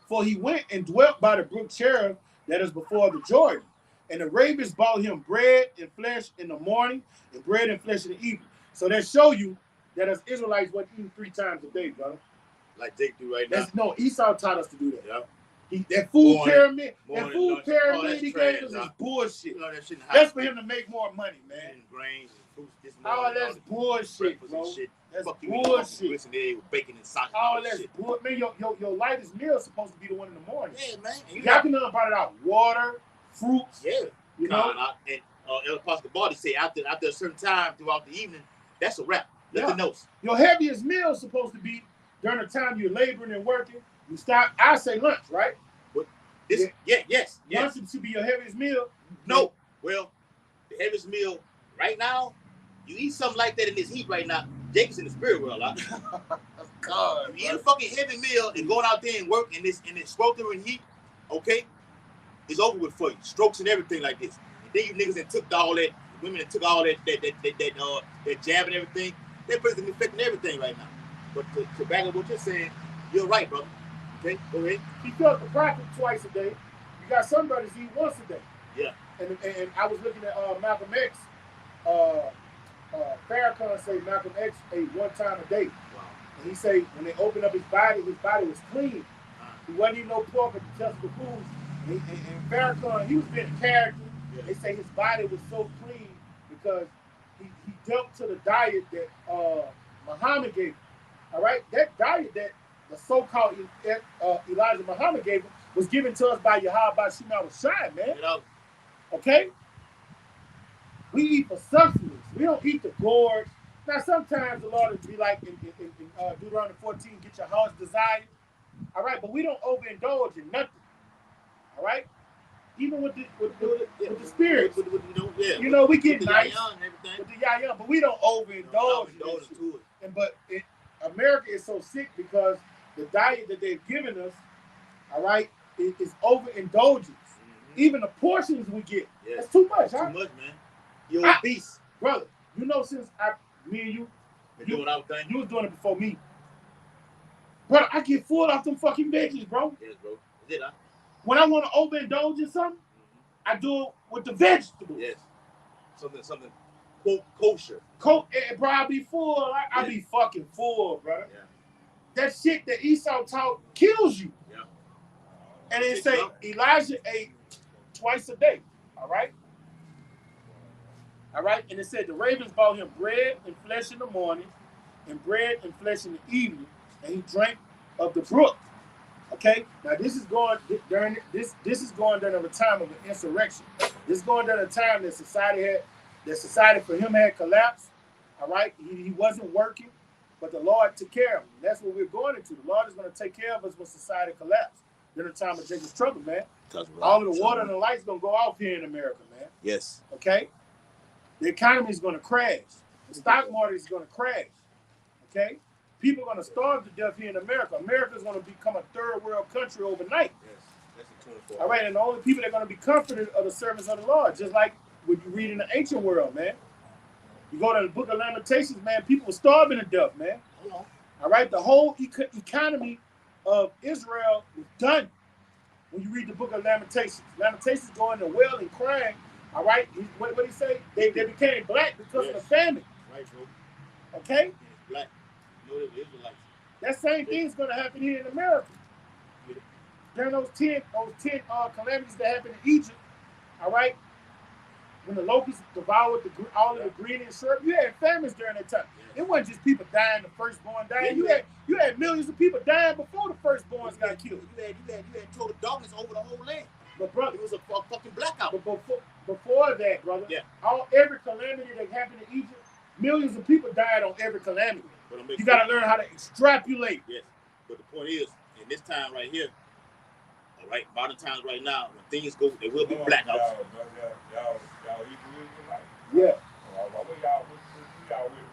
For he went and dwelt by the brook Cherith that is before the Jordan. And the ravens brought him bread and flesh in the morning and bread and flesh in the evening. So that show you that as Israelites wasn't eating 3 times a day, brother. Like they do right now. No, Esau taught us to do that. Yeah. That food pyramid, lunch, he gave us is bullshit. That that's for him to make more money, man. Grains and fruits. That's bullshit, bro. That's bullshit. With bacon and sausage. That's bullshit. Man, your lightest meal is supposed to be the one in the morning. Yeah, man. Y'all can brought it out. Water, fruits. Yeah. You know? And El Pastor Baldy say after a certain time throughout the evening, that's a wrap. Nothing else. Your heaviest meal is supposed to be during the time you're laboring and working. You stop. I say lunch, right? But yes. Lunch should be your heaviest meal. No. Well, the heaviest meal right now, you eat something like that in this heat right now. Jacob's in the spirit world, God, you eat a fucking heavy meal and going out there and work in this sweltering heat, okay? It's over with for you. Strokes and everything like this. And then you niggas that took all that, women that took all that jab and everything, they're basically affecting everything right now. But to back up what you're saying, you're right, brother. Okay, go ahead. He felt the prophet twice a day. You got some brothers eat once a day. Yeah. And I was looking at Malcolm X. Farrakhan say Malcolm X ate 1 time a day. Wow. And he say when they opened up his body was clean. He wasn't eating no pork or detestable foods. And Farrakhan, he was being a character. Yeah. They say his body was so clean because he dealt to the diet that Muhammad gave him. All right? That diet that the so-called Elijah Muhammad gave him was given to us by Yahweh Shema Shai, man. You know? Okay? We eat for substance. We don't eat the gourds. Now, sometimes the Lord will be like in Deuteronomy 14, get your heart's desire. All right? But we don't overindulge in nothing. All right? Even with the spirits. You know, we get nice with the yayan, but we don't overindulge in it. But America is so sick because the diet that they've given us, all right, is overindulgence. Mm-hmm. Even the portions we get, that's too much, huh? Too much, man. You're obese. Brother, you know since me and you doing our thing. You was doing it before me. Brother, I get full off them fucking veggies, bro. Yes, bro. Is it, huh? When I want to overindulge in something, I do it with the vegetables. Yes. Something kosher. Bro, I be full. I be fucking full, bro. Yeah. That shit that Esau taught kills you. Yeah. And they say Elijah ate twice a day. All right? All right? And it said the ravens brought him bread and flesh in the morning and bread and flesh in the evening, and he drank of the brook. Okay? Now this is going during a time of an insurrection. This is going during a time that society for him had collapsed. All right? He wasn't working, but the Lord took care of him. And that's what we're going into. The Lord is going to take care of us when society collapses. During the time of Jacob's trouble, man. All of the water and the lights going to go off here in America, man. Yes. Okay? The economy is going to crash. The stock market is going to crash. Okay? People are going to starve to death here in America. America is going to become a third world country overnight. Yes. That's the 24. All right, and the only people that are going to be comforted are the servants of the Lord, just like what you read in the ancient world, man. You go to the book of Lamentations, man, people were starving to death, man. Hold on. All right, the whole economy of Israel was done when you read the book of Lamentations. Lamentations going to well and crying. All right, what did he say? They became black because of the famine. Right, bro. Okay? Black. You know the Israelites. That same thing is going to happen here in America. Yeah. During those 10 calamities that happened in Egypt, all right, when the locusts devoured all of the green and syrup, you had famines during that time. Yeah. It wasn't just people dying, the firstborn dying. Yeah, you had millions of people dying before the firstborns got killed. You had total darkness over the whole land. But brother, it was a fucking blackout. But before that, brother, every calamity that happened in Egypt, millions of people died on every calamity. You got to learn how to extrapolate. Yes, but the point is, in this time right here, all right, modern times right now, when things go, there will be blackouts. Y'all eat yeah. Y'all with?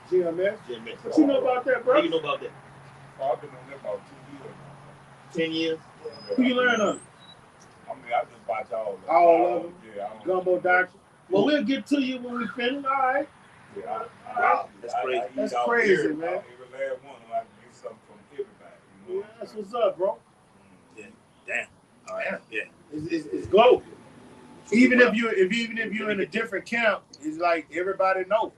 GMS. What you know about that, bro? What do you know about that? I've been on that about 2 years. 10 years? Yeah. Who you learn on? I mean, I just watch all of them. All of them? Yeah. Gumbo Doctor. Well, we'll get to you when we finish, all right? Yeah. Wow, that's crazy. That's crazy, every, man. Every last one, I can get something from everybody. You know? Yeah, that's what's up, bro. Yeah. Damn. All right. Yeah. It's global. Even if you're in a different camp, it's like everybody know.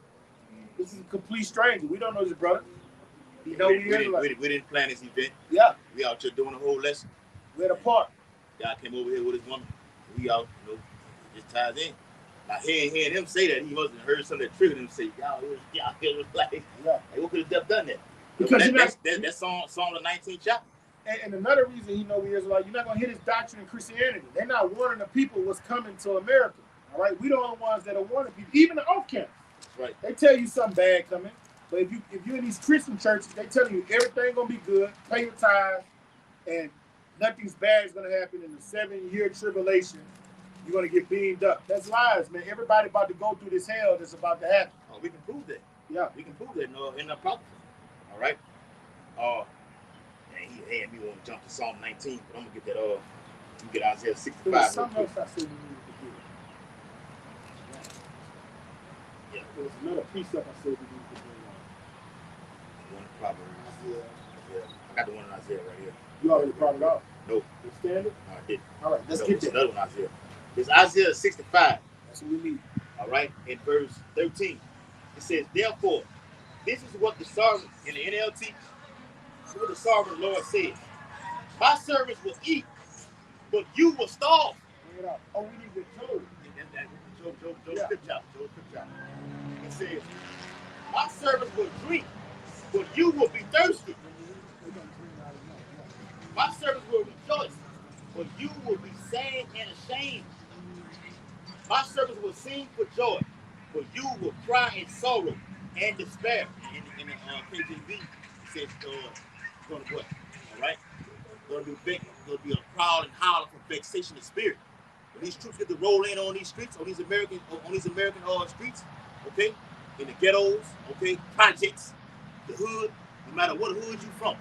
This is a complete stranger. We don't know this brother. We didn't plan this event. Yeah. We out here doing a whole lesson. We're at a park. Guy came over here with his woman. We out, just ties in. Now hearing him say that, he must have heard something that triggered him to say, y'all was like, what could have done that? Because that's Psalm the 19th chapter. And another reason he know we Israelite, you're not gonna hit his doctrine in Christianity. They're not warning the people what's coming to America. All right, we the only ones that are warning people, even the off camp. Right. They tell you something bad coming, but if you're in these Christian churches, they telling you everything gonna be good, pay your tithes, and nothing's bad is gonna happen in the 7-year tribulation. You're gonna get beamed up. That's lies, man. Everybody about to go through this hell that's about to happen. Oh, we can prove that. Yeah, we can prove that in the prophecy. All right. And he had me want to jump to Psalm 19, but I'm gonna get that. You get Isaiah 65. There was something else I said we needed to do. Yeah. There was another precept I said we needed to bring on. One Proverbs. Yeah. I got the one in Isaiah right here. You already brought it up. Nope. The standard? No, I didn't. All right, let's get that. Another one, Isaiah. It's Isaiah 65. That's what we need. All right, in verse 13, it says, "Therefore, this is what the sovereign in the NLT, what the sovereign Lord says: My servants will eat, but you will starve." Bring it up. Oh, we need the Job. Job scripture. It says, "My servants will drink, but you will be thirsty. My servants will rejoice, but you will be sad and ashamed. My servants will sing for joy, but you will cry in sorrow and despair." In the KJV, it says, going to what? All right? Going to be a proud and howling for vexation of spirit. When these troops get to roll in on these streets, on these American streets, okay? In the ghettos, okay? Projects, the hood, no matter what hood you from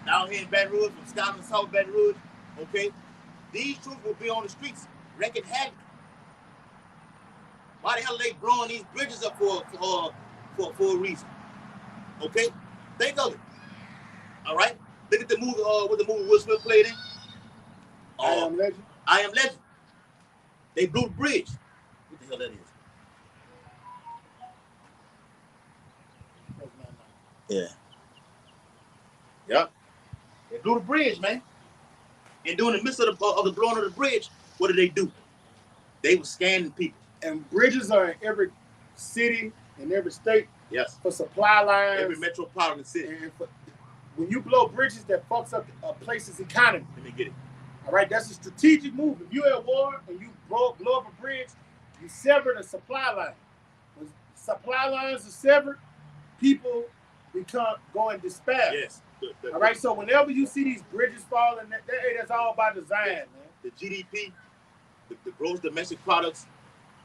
down here in Baton Rouge, from Scotland, South Baton Rouge, okay? These troops will be on the streets wrecking havoc. Why the hell are they blowing these bridges up for a reason? Okay? Think of it. All right? Look at the movie, what the movie Will Smith played in. I Am Legend. I Am Legend. They blew the bridge. What the hell that is? Yeah. Yep. They blew the bridge, man. And during the midst of the blowing of the bridge, what did they do? They were scanning people. And bridges are in every city, in every state. Yes. For supply lines. Every metropolitan city. And when you blow bridges, that fucks up a place's economy. Let me get it. All right, that's a strategic move. If you're at war and you blow up a bridge, you sever the supply line. When supply lines are severed, people go in despair. Yes. All right, so whenever you see these bridges falling, that's all by design, man. The GDP, the gross domestic products,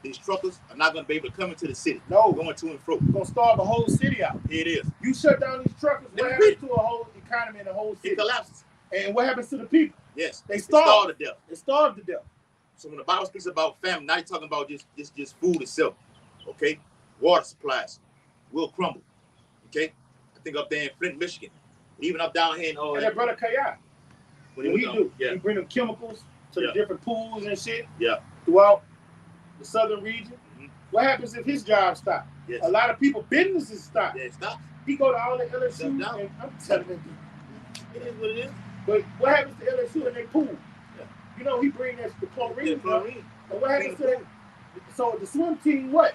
these truckers are not going to be able to come into the city. No. Going to and fro. You're going to starve the whole city out. It is. You shut down these truckers, what happens to a whole economy in the whole city? It collapses. And what happens to the people? Yes. They starve to death. They starve to death. So when the Bible speaks about famine, now you're talking about just food itself. Okay? Water supplies will crumble. Okay? I think up there in Flint, Michigan. Even up down here in and that brother Kayat. What he do? Yeah. He bring them chemicals to the different pools and shit. Yeah. Throughout the southern region. Mm-hmm. What happens if his job stops? Yes. A lot of people, businesses stop. Yeah, it stops. He go to all the LSU and I'm telling him. It is what it is. But what happens to LSU and they pool? Yeah. You know, he bring the chlorine. Yeah, chlorine. And what happens to that? So the swim team, what?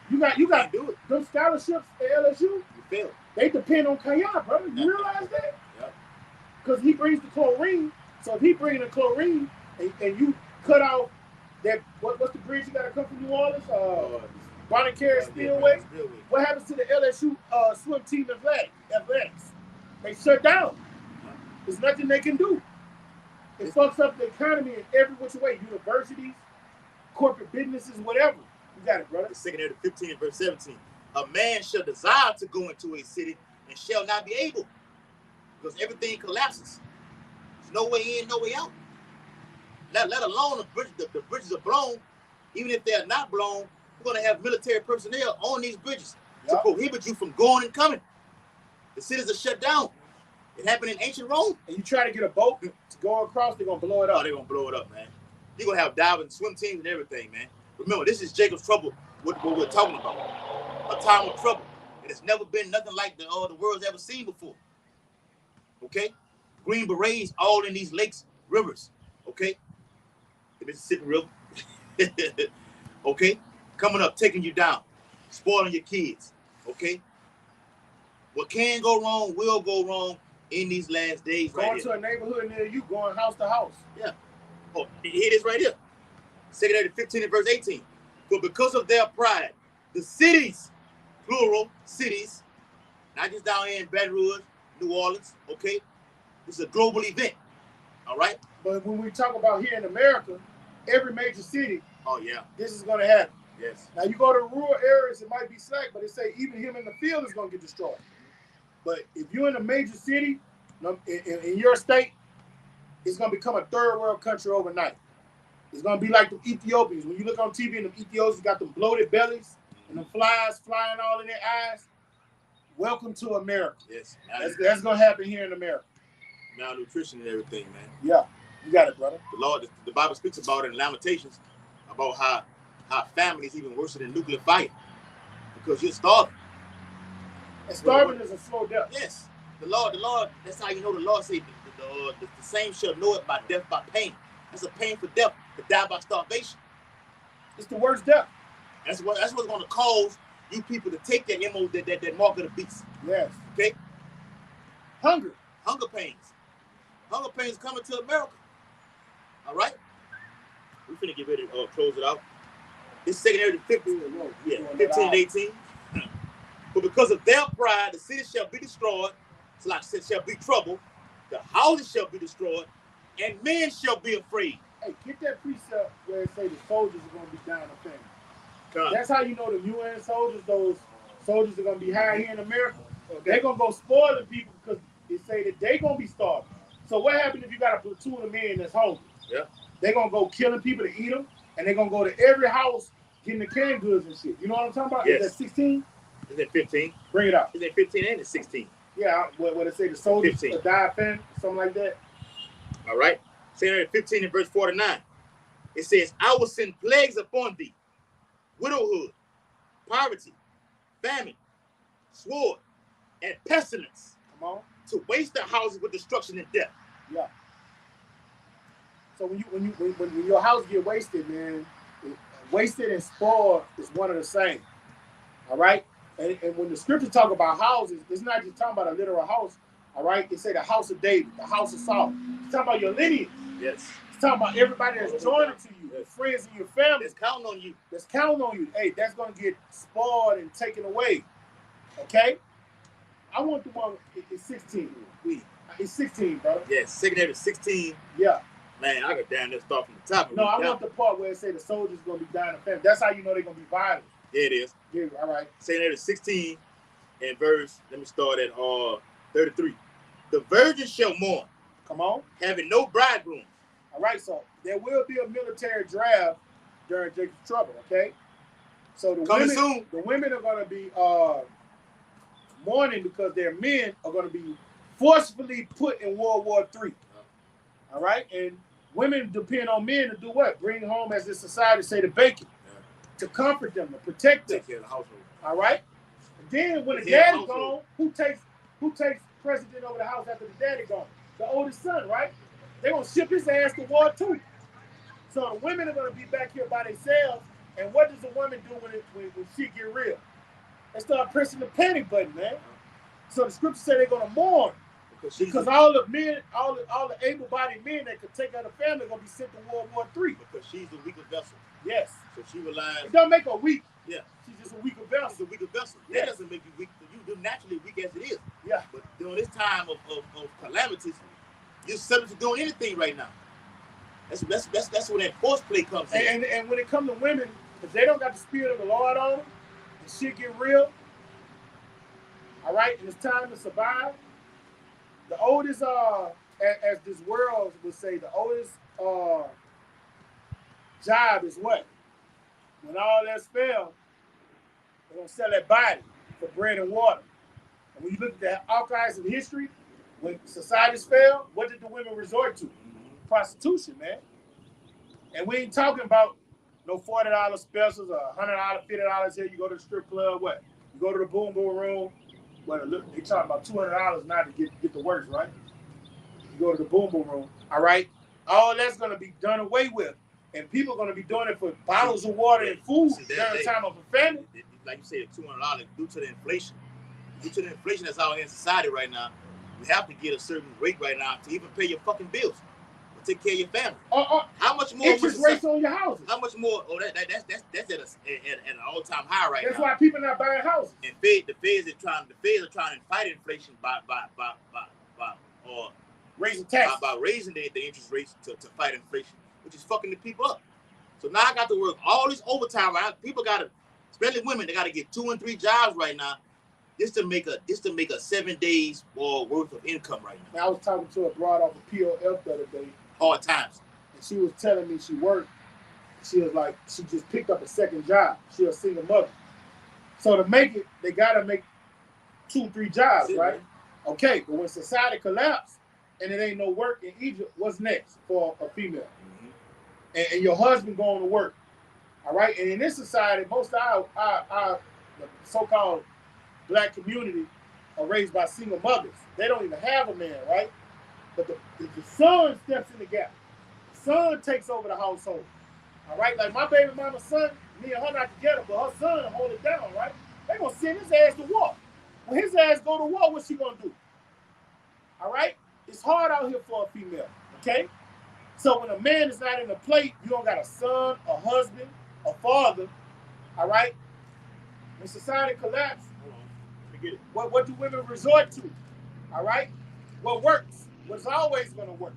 You got do it. Those scholarships at LSU. You fail. They depend on Kayat, brother. You realize that? Yeah. Because he brings the chlorine. So if he brings the chlorine and you cut out that, what's the bridge you got to come from New Orleans? Bonnet-Carré Spillway. What happens to the LSU swim team athletics? They shut down. There's nothing they can do. It fucks up the economy in every which way. Universities, corporate businesses, whatever. You got it, brother. The 2nd 15 verse 17. A man shall desire to go into a city and shall not be able, because everything collapses. There's no way in, no way out. Let alone the bridges are blown. Even if they're not blown, we're going to have military personnel on these bridges to prohibit you from going and coming. The cities are shut down. It happened in ancient Rome. And you try to get a boat to go across, they're going to blow it up. Oh, they're going to blow it up, man. You're gonna have diving, swim teams, and everything, man. Remember, this is Jacob's trouble. What we're talking about, a time of trouble, and it's never been nothing like the world's ever seen before. Okay, Green Berets all in these lakes, rivers. Okay, the Mississippi River. Okay, coming up, taking you down, spoiling your kids. Okay, what can go wrong will go wrong in these last days. Going right to here. a neighborhood near you, going house to house. Yeah. Oh, here it is right here. 2 Timothy 15 and verse 18. For because of their pride, the cities, plural cities, not just down here in Baton Rouge, New Orleans, okay? This is a global event, all right? But when we talk about here in America, every major city, Oh, yeah, this is going to happen. yes. Now, you go to rural areas, it might be slack, but they say even him in the field is going to get destroyed. But if you're in a major city, in your state, it's going to become a third world country overnight. It's going to be like the Ethiopians. When you look on TV and the Ethiopians got them bloated bellies and the flies flying all in their eyes, welcome to America. Yes. That's going to happen here in America. Malnutrition and everything, man. Yeah, you got it, brother. The Bible speaks about it in Lamentations, about how famine is even worse than nuclear fire because you're starving. And starving is a slow death. Yes. The Lord, that's how you know the Lord said the same shall know it by death by pain. That's a painful death to die by starvation. It's the worst death. That's what's going to cause you people to take that that mark of the beast. Yes. Okay? Hunger. Hunger pains. Hunger pains coming to America. All right? We're finna get ready to close it out. It's 2 Timothy 15 and 18. But because of their pride, the city shall be destroyed. It's like it shall be trouble. The houses shall be destroyed, and men shall be afraid. Hey, get that precept where it say the soldiers are going to be down in famine. Come. That's how you know the UN soldiers, those soldiers are going to be high here in America. They're going to go spoiling people because they say that they're going to be starving. So what happens if you got a platoon of men that's hungry? Yeah. They're going to go killing people to eat them, and they're going to go to every house getting the canned goods and shit. You know what I'm talking about? Yes. Is that 16? Is that 15? Bring it out. Is that 15 and it's 16? Yeah, what they say, the soldiers 15. die of famine, something like that. All right. 2 15 and verse 49. It says, I will send plagues upon thee, widowhood, poverty, famine, sword, and pestilence. Come on. To waste the houses with destruction and death. Yeah. So when your house get wasted, man, wasted and spoiled is one of the same. All right? And when the scripture talk about houses, it's not just talking about a literal house. All right? It say the house of David, the house of Saul. It's talking about your lineage. Yes. It's talking about everybody that's joining to you, your friends and your family. It's counting on you. That's counting on you. Hey, that's going to get spoiled and taken away. Okay? I want the one, it's 16. It's 16, brother. Yes, 2 Timothy 16. Yeah. Man, I got down there start from the top. No, I want the part where it say the soldiers going to be dying of famine. That's how you know they're going to be violent. Yeah, it is. Yeah, all right. 2 Timothy 16 and verse, let me start at 33. The virgin shall mourn, Come on. having no bridegroom. All right, so there will be a military draft during Jacob's trouble, okay? So the women are going to be mourning because their men are going to be forcefully put in World War III. All right? And women depend on men to do what? Bring home, as this society say, the bacon. To comfort them, to protect them. Take care of the household. All right? And then when the daddy gone, who takes president over the house after the daddy gone? The oldest son, right? They're going to ship his ass to war too. So the women are going to be back here by themselves. And what does the woman do when shit get real? They start pressing the panic button, man. So the scripture say they're going to mourn. Because all the men, all the able-bodied men that could take out a family are going to be sent to World War III. Because she's the weaker vessel. Yes. So she relies. It don't make her weak. Yeah. She's just a weaker She's vessel. a weaker vessel. Yes. That doesn't make you weak. You do naturally weak as it is. Yeah. But during this time of calamities, you're subject to doing anything right now. That's where that force play comes in. And when it comes to women, if they don't got the spirit of the Lord on them, and shit get real, all right, and it's time to survive, the oldest, as this world would say, the oldest job is what? When all that's failed, they're going to sell that body for bread and water. And when you look at the archives of history, when societies fail, what did the women resort to? Prostitution, man. And we ain't talking about no $40 specials or $100, $50 here. You go to the strip club, what? You go to the boom boom room. Well, look, they talking about $200 now to get the works, right? You go to the boom boom room, all right? All that's gonna be done away with. And people are gonna be doing it for bottles of water and food during the time of a family. Like you said, $200 due to the inflation. Due to the inflation that's out here in society right now, you have to get a certain rate right now to even pay your fucking bills. Take care of your family. How much more? Interest rates on your houses. How much more? Oh, that's at an all-time high right now. That's now. why people not buying houses. And the feds are trying to fight inflation by raising taxes. By raising the interest rates to fight inflation, which is fucking the people up. So now I got to work all this overtime. Right? People got to, especially women, they got to get 2 and 3 jobs right now. Just to make a 7 days worth of income right now. I was talking to a broad off of POF the other day. Hard times. And she was telling me she worked. She was like, she just picked up a second job. She's a single mother. So to make it, they gotta make 2, 3 jobs, right? Man. Okay, but when society collapsed and it ain't no work in Egypt, what's next for a female? Mm-hmm. And your husband going to work, all right? And in this society, most of our so-called black community are raised by single mothers. They don't even have a man, right? But the son steps in the gap. The son takes over the household. All right? Like my baby mama's son, me and her not together, but her son hold it down, right? They gonna send his ass to war. When his ass go to war, what's she gonna do? All right? It's hard out here for a female, okay? So when a man is not in the plate, you don't got a son, a husband, a father, all right? When society collapses, what do women resort to? All right? What works? What's always going to work.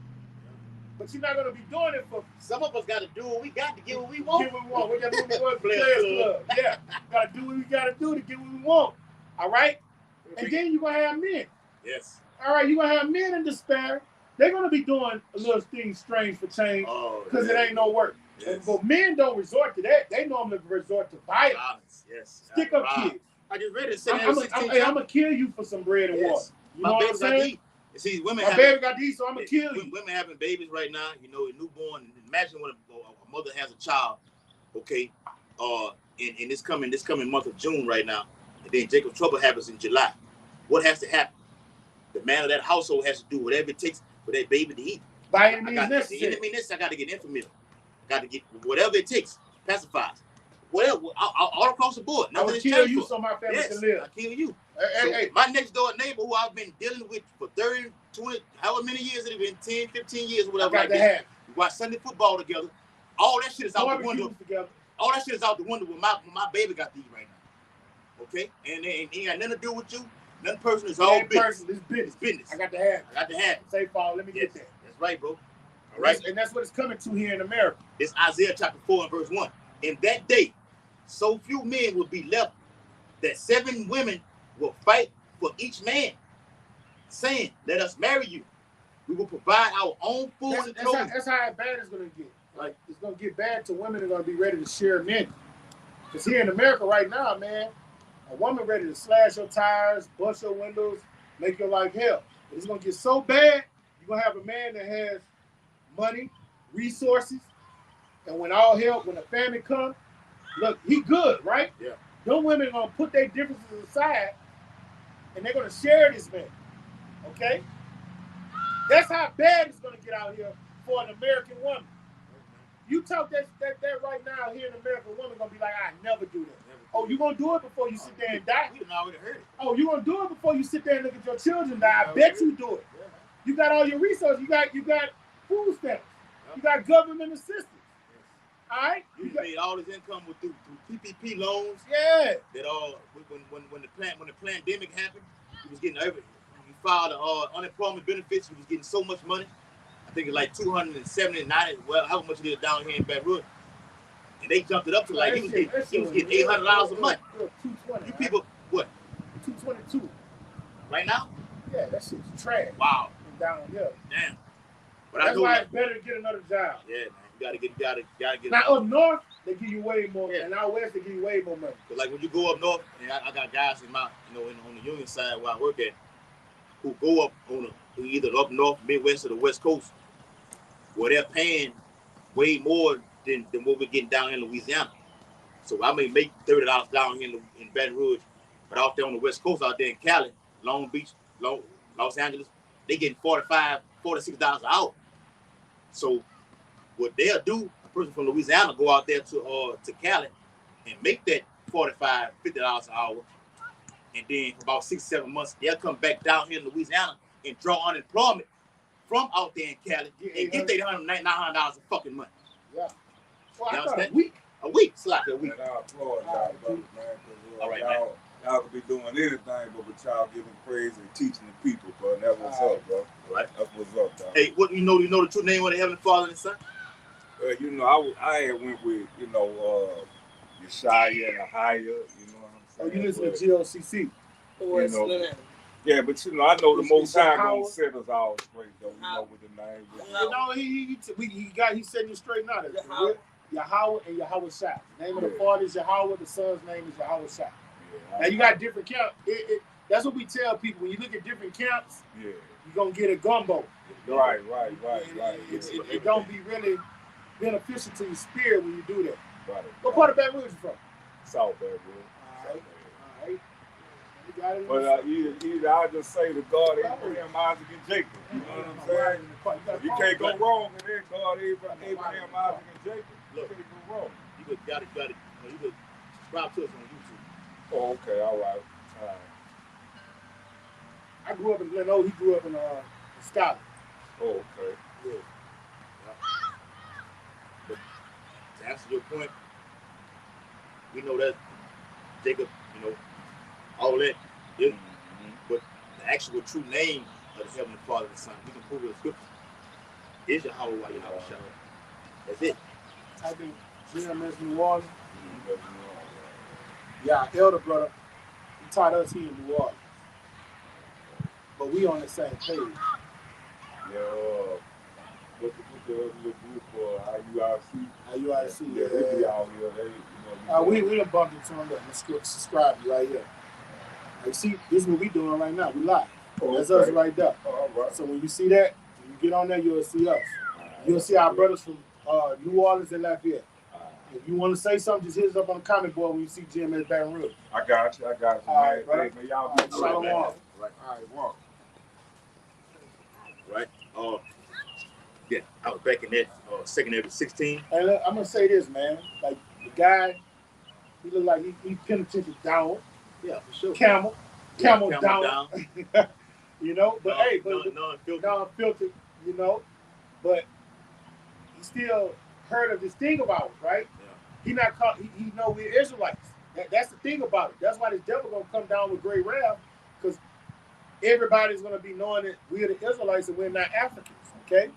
But you're not going to be doing it for... Some of us got to do what we got to get what we want. Get what we want. We got to do what we want. Players Club. Yeah. Got to do what we got to do to get what we want. All right? And then you're going to have men. Yes. All right? You're going to have men in despair. They're going to be doing a little thing strange for change because it ain't no work. Yes. But men don't resort to that. They normally resort to violence. Yes. Stick up kids. I just read it. I'm going to kill you for some bread and water. You know what I'm saying? See, women my baby got these, so I'm going to kill you. Women having babies right now, you know, a newborn. Imagine when a mother has a child, okay, in this coming month of June right now, and then Jacob Trouble happens in July. What has to happen? The man of that household has to do whatever it takes for that baby to eat. By any means necessary. I got to get Enfamil. I got to get whatever it takes, pacifiers. Whatever, all across the board. I will kill you so my family can live. I kill you. Hey. My next door neighbor who I've been dealing with for 30, 20, however many years it has been, 10, 15 years, whatever. I got to have. We watch Sunday football together. All that shit is out the window. All that shit is out the window when my baby got to eat right now. Okay? And it ain't got nothing to do with you. Nothing personal. It's all business. It's business. I got to have it. Say, Paul, let me get that. That's right, bro. All right? And that's what it's coming to here in America. It's Isaiah chapter 4 and verse 1. In that day, so few men will be left that 7 women will fight for each man, saying, let us marry you. We will provide our own food and clothing. That's how bad it's going to get. Like, it's going to get bad to women that are going to be ready to share men. Because here in America right now, man, a woman ready to slash your tires, bust your windows, make your life hell. But it's going to get so bad, you're going to have a man that has money, resources, and when the family comes, look, he good, right? Yeah. Those women are going to put their differences aside, and they're going to share this man, okay? That's how bad it's going to get out here for an American woman. You talk that right now here in America, a woman going to be like, I never do that. Oh, you going to do it before you sit there and die? We already heard it. Oh, you going to do it before you sit there and look at your children die? I bet you do it. Yeah. You got all your resources. You got food stamps. You got government assistance. All right? You made all this income through PPP loans. Yeah. That when the pandemic happened, you was getting everything. You filed unemployment benefits. You was getting so much money. I think it's like 270, 90. Well, how much it is down here in Baton Rouge? And they jumped it up to like he was getting $800 a month. 220. You people, what? 222. Right now? Yeah, that shit's trash. Wow. Down here. Damn. But that's why it's better to get another job. Yeah, man. You gotta get. Now up north, they give you way more. Yeah. And out west, they give you way more money. But like when you go up north, and I got guys in my, on the union side where I work at, who go up on either up north, Midwest, or the West Coast, where they're paying way more than what we're getting down in Louisiana. So I may make $30 down here in Baton Rouge, but out there on the West Coast, out there in Cali, Long Beach, Los Angeles, they getting $45, $46 an hour. So what they'll do, a person from Louisiana go out there to Cali and make that $45, $50 an hour, and then for about 6-7 months, they'll come back down here in Louisiana and draw unemployment from out there in Cali and get their $900 a fucking month. Yeah. Well, You I thought understand? a week. A week, it's like a week. And I applaud y'all, brothers, man. All right, Y'all could be doing anything, but y'all giving praise and teaching the people, bro. And that's what's up, bro. Right. That's what's up, dog. Hey, what you know the true name of the Heavenly Father and the Son? You know, I had went with, you know, Yeshaya and Ahia, you know what I'm Oh, saying? you listen to GOCC. You know, yeah, but you know, I know the Most High gonna Howard. set us all straight, though. You know, with the name. You know, he's setting you straight now. Yahweh and Yahweh Shai. The name of the Father is Yahweh, the Son's name is Yahweh Shai. Yeah, Now you got different camps. That's what we tell people. When you look at different camps, yeah. you're gonna get a gumbo. Right. It don't be really beneficial to your spirit when you do that. Right. What part of Baton Rouge you from? South Baton All right. You got it. But either I just say to God, Abraham, Isaac, and Jacob. You know what I'm saying? You can't go wrong with that. God, Abraham, Isaac, and Jacob. Look, you can't go wrong. You got it. You could subscribe to us on YouTube. Oh, okay, all right. I grew up in Glen Oak. He grew up in Scotland. Oh, okay. Yeah. But to answer your point, we know that Jacob, you know, all that. Yeah. But the actual true name of the Heavenly Father and the Son, we can prove it in Scripture, is Yahweh Yahweh Shai. That's it. Type in GMS New Orleans. Yeah, our elder brother, he taught us here in New Orleans. But we on the same page. Yeah, what's the other little group, IUIC? IUIC, Yeah, they be out here. They, you know, we done bumped into them. Let's subscribe you right here. Like, see, this is what we doing right now. We live. Oh, That's okay. us right there. Oh, all right. So when you see that, when you get on there, you'll see us. You'll see our brothers from New Orleans and Lafayette. If you want to say something, just hit us up on the comment board when you see GMS Baton Rouge. I got you. All right, brother. Hey, man, y'all be Shalom. Right. All right, walk. Right? Yeah, I was back in that secondary 16. And look, I'm gonna say this, man. Like the guy, he look like he penitentiary down, Yeah, for sure. camel Camel down. You know, but hey, but non-filtered. non-filtered, you know, but he still heard of this thing about it, right? Yeah. He not caught. He know we're Israelites. That's the thing about it. That's why this devil gonna come down with great wrath, because everybody's gonna be knowing that we're the Israelites and we're not Africans, okay?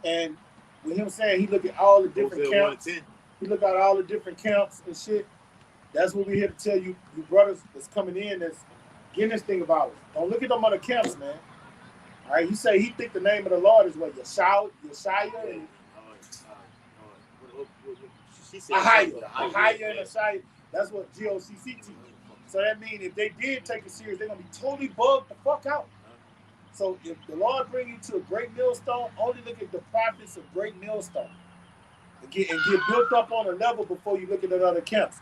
And with him saying he look at all the different Hosea 1 camps, and 10. he look at all the different camps and shit. That's what we're here to tell you, you brothers that's coming in, that's getting this thing about it. Don't look at them other camps, man. All right, he say he think the name of the Lord is what? Yeshaya and She said Ahia and Yeshaya. That's what GOCC teach. So that means if they did take it serious, they're gonna be totally bugged the fuck out. So if the Lord bring you to a great millstone, only look at the prophets of great millstone. And get built up on a level before you look at the other camps.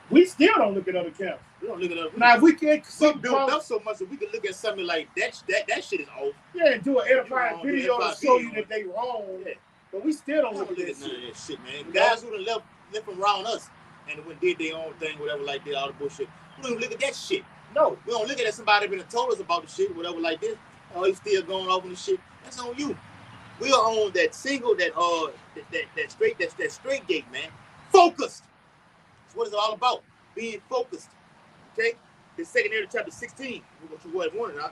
We still don't look at other camps. We don't look at that. Now if we can't We built up so much that we can look at something like that shit is off. yeah, and do an edifying You know, video to edifying show video. you that they wrong. Yeah. But we still don't We look don't at look at that none shit. of that shit, man. You Guys who done left around us and went did their own thing, whatever, like that, all the bullshit. We don't even look at that shit. No. We don't look at somebody been told us about the shit, whatever, like this. Oh, he's still going off on the shit. That's on you. We are on that single, that straight gate, man. Focused. That's what it's all about. Being focused. Okay? The secondary chapter 16, what you was wanting, huh?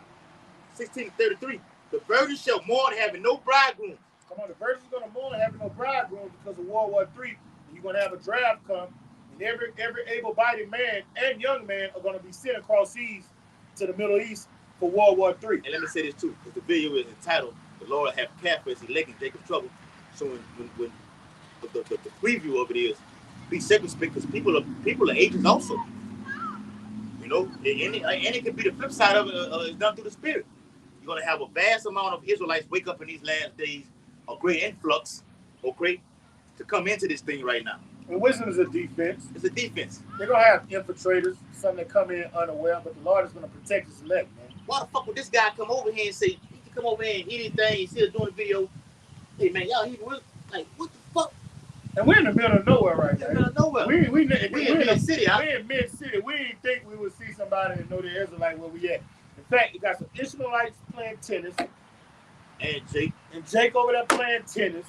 16:33. The virgin shall mourn having no bridegroom. Come on, the virgin's gonna mourn having no bridegroom because of World War III. And you're gonna have a draft come, and every able-bodied man and young man are gonna be sent across seas to the Middle East for World War III. And let me say this too, because the video is entitled "The Lord Have Care for His Elect in Jacob's Trouble." So when the preview of it is, be circumspect, because people are agents also. You know, and it could be the flip side of it. It's done through the Spirit. You're gonna have a vast amount of Israelites wake up in these last days, a great influx, okay, to come into this thing right now. And wisdom is a defense. It's a defense. They're gonna have infiltrators, some that come in unaware, but the Lord is gonna protect his elect, man. Why the fuck would this guy come over here and say, he can come over here and eat anything, he's still doing a video? Hey man, y'all even like, what the fuck? And we're in the middle of nowhere right now. In the middle of nowhere. We in mid-city. We in mid-city. We didn't think we would see somebody that know the Israelite where we at. In fact, you got some Ishmaelites playing tennis. And Jake over there playing tennis.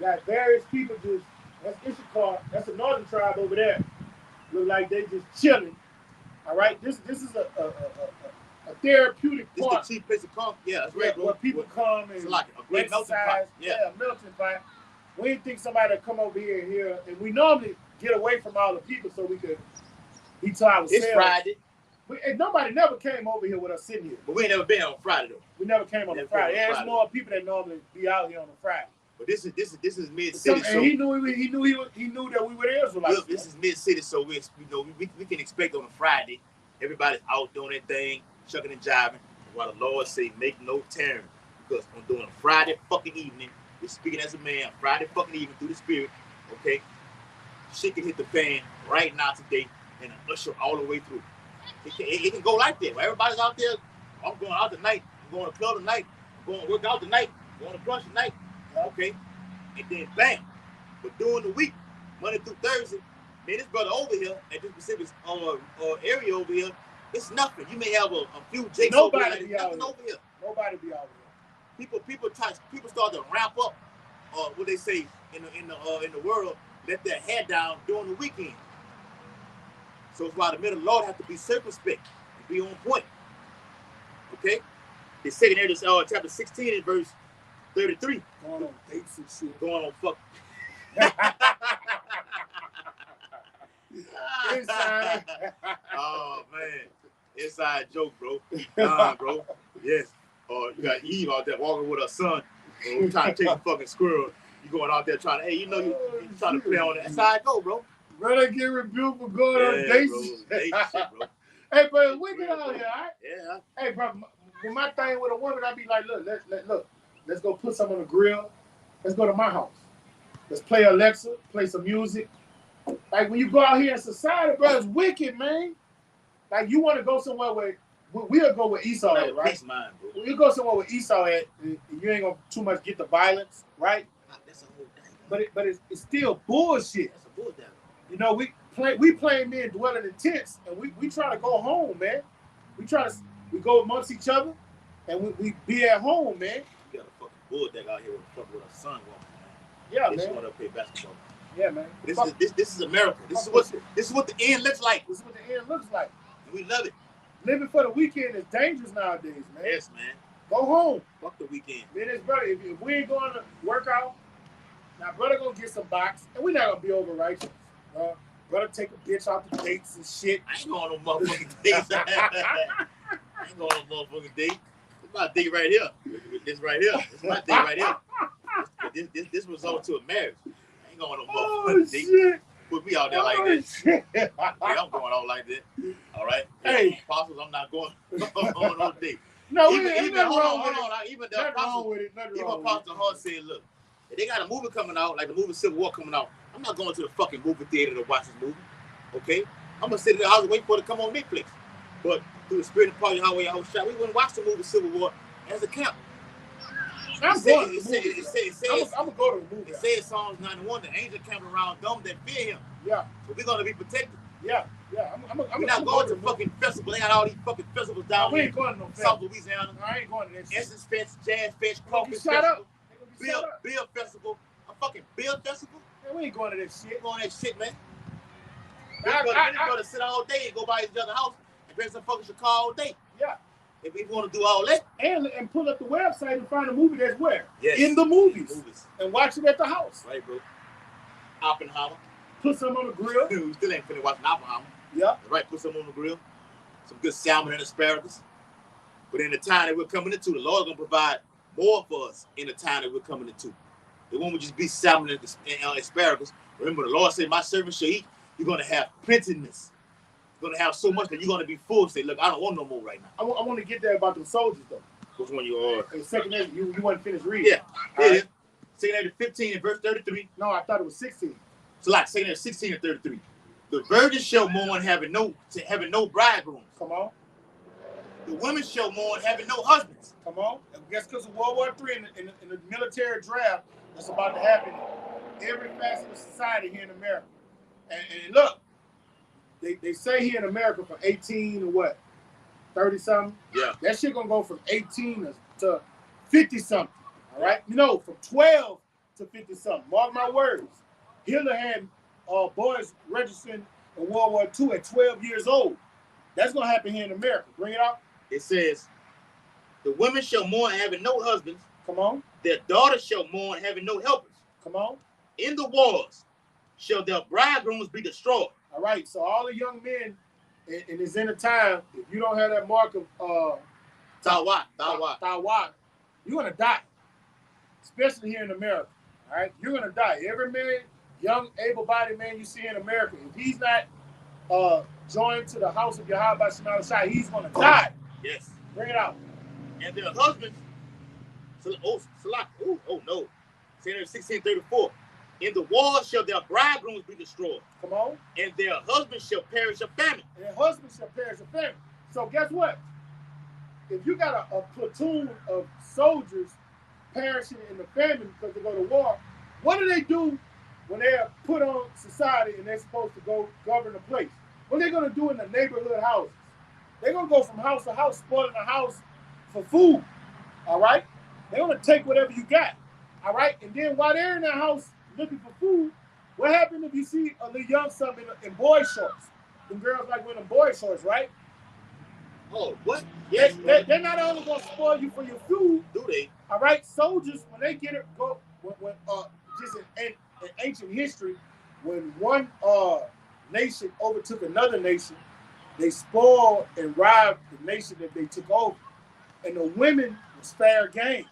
You got various people just, that's Issachar, that's a northern tribe over there. Look like they just chilling. All right, this is a therapeutic this park. This is the cheap place to come. Yeah, that's right, bro. Where people come and like a great exercise. Yeah, melting pot. We didn't think somebody would come over here, and we normally get away from all the people so we could eat to ourselves. It's Friday. Nobody never came over here with us sitting here. But we ain't never been on Friday though. We never came on a Friday. Yeah, there's more people that normally be out here on a Friday. But this is mid-city, so he knew that we were Israelites. This is mid-city, so we can expect on a Friday, everybody's out doing their thing, shucking and jiving, while the Lord say make no turn, because I'm doing a Friday fucking evening. We're speaking as a man, Friday fucking evening through the Spirit. Okay, shit can hit the fan right now today, and usher all the way through. It can go like that. Where everybody's out there. I'm going out tonight. I'm going to club tonight. I'm going to work out tonight. I'm going to brunch tonight. Okay, and then bam. But during the week, Monday through Thursday, man, this brother over here at this specific area over here, it's nothing. You may have a few Jakes over here. Over here. Nobody be out here. People start to ramp up. What they say in the world, let their head down during the weekend. So it's why the men of the Lord have to be circumspect and be on point. Okay, they say in there, chapter 16 and verse 33. Going on dates and shit. Going on fuck. Inside. Oh man, inside joke, bro. Bro. Yes. You got Eve out there walking with her son, trying to take a fucking squirrel. You going out there trying to, hey, you know you trying to play on that. That's how I go, bro. Brother get rebuked for going on dates. Date shit, bro. Hey, but it's wicked out here, all right? Yeah. Hey, bro, with my thing with a woman, I be like, look, let's go put some on the grill. Let's go to my house. Let's play Alexa, play some music. Like when you go out here in society, bro, it's wicked, man. Like you want to go somewhere where we'll go with Esau at, right? Peace mind, bro. You go somewhere with Esau at, you ain't gonna too much get the violence, right? That's a whole thing. But it's still bullshit. That's a bullshit. You know, we playing men dwelling in tents, and we try to go home, man. We go amongst each other, and we be at home, man. You got a fucking bulldog out here with a son walking, man. Yeah, they man. just want to play basketball. Yeah, man. This is America. This is what the end looks like. This is what the end looks like. And we love it. Living for the weekend is dangerous nowadays, man. Yes, man. Go home. Fuck the weekend. Man, it's brother. If we ain't going to work out, now brother gonna get some box, and we're not gonna be over righteous. Brother take a bitch out the dates and shit. I ain't going on no motherfucking dates. I ain't going on no motherfucking date. It's my date right here. This right here. It's my date right here. This result to a marriage. I ain't going on no motherfucking date. Put me out there like that. Yeah, I'm going out like that. All right. Hey, apostles, I'm not going on no date. No, even hold on. Even the apostle, Apostle Hart said, look, if they got a movie coming out, like the movie Civil War coming out, I'm not going to the fucking movie theater to watch this movie. Okay? I'm gonna sit in the house and wait for it to come on Netflix. But through the Spirit of Party Highway, I was shot. We wouldn't watch the movie Civil War as a camp. I'm gonna go to the movie. It says Psalms 91, the angel camped around them that fear him. Yeah. So we're gonna be protected. Yeah. We're not going to fucking festival. They got all these fucking festivals down here. We here. ain't going to no South Louisiana. I ain't going to that shit. Essence Fest, Jazz Fest, Crawfish Festival. Bill Festival. A fucking Bill Festival? Man, we ain't going to that shit. We going to that shit, man. We're going to sit all day and go by each other's house and drink some fucking Chicago all day. Yeah. If we want to do all that. And pull up the website and find a movie that's where? Yes. In the movies. And watch it at the house. Right, bro. Oppenheimer. Put some on the grill. We still ain't finna watch Oppenheimer. Yeah. Right, put some on the grill. Some good salmon and asparagus. But in the time that we're coming into, the Lord's going to provide more for us in the time that we're coming into. It won't just be salmon and asparagus. Remember, the Lord said, my servant shall eat. You're going to have plentiness. You're going to have so much that you're going to be full. Say, look, I don't want no more right now. I want to get there about them soldiers, though. Which one you are? The second, you wasn't finished reading. Yeah. 2 15 and verse 33. No, I thought it was 16. So like 2 16 and 33. The virgins shall mourn having no bridegrooms. Come on. The women shall mourn having no husbands. Come on. And guess because of World War III in the military draft that's about to happen in every facet of society here in America. And look, they say here in America from 18 to what? 30 something? Yeah. That shit gonna go from 18 to 50 something. All right? You know, from 12 to 50 something. Mark my words. Hitler had boys registering in World War II at 12 years old. That's gonna happen here in America. Bring it out. It says, the women shall mourn having no husbands. Come on. Their daughters shall mourn having no helpers. Come on. In the wars shall their bridegrooms be destroyed. All right. So all the young men in this end of time, if you don't have that mark of Tawat. you're gonna die. Especially here in America. All right, you're gonna die. Every man, young, able-bodied man you see in America, if he's not joined to the house of Yahweh Shema Shai, he's gonna die. Yes. Bring it out. And their husbands, oh no. 16:34. In the war shall their bridegrooms be destroyed. Come on. And their husbands shall perish of famine. And their husbands shall perish of famine. So guess what? If you got a platoon of soldiers perishing in the famine because they go to war, what do they do when they're put on society and they're supposed to go govern a place? What are they going to do in the neighborhood houses? They're going to go from house to house, spoiling the house for food. All right? They're going to take whatever you got. All right? And then while they're in their house looking for food, what happens if you see a little young son in boy shorts? The girls like wearing boy shorts, right? Oh, what? Yes, they're not only going to spoil you for your food. Do they? All right? Soldiers, when they get it, just in ancient history, when one nation overtook another nation, they spoiled and robbed the nation that they took over. And the women was fair game.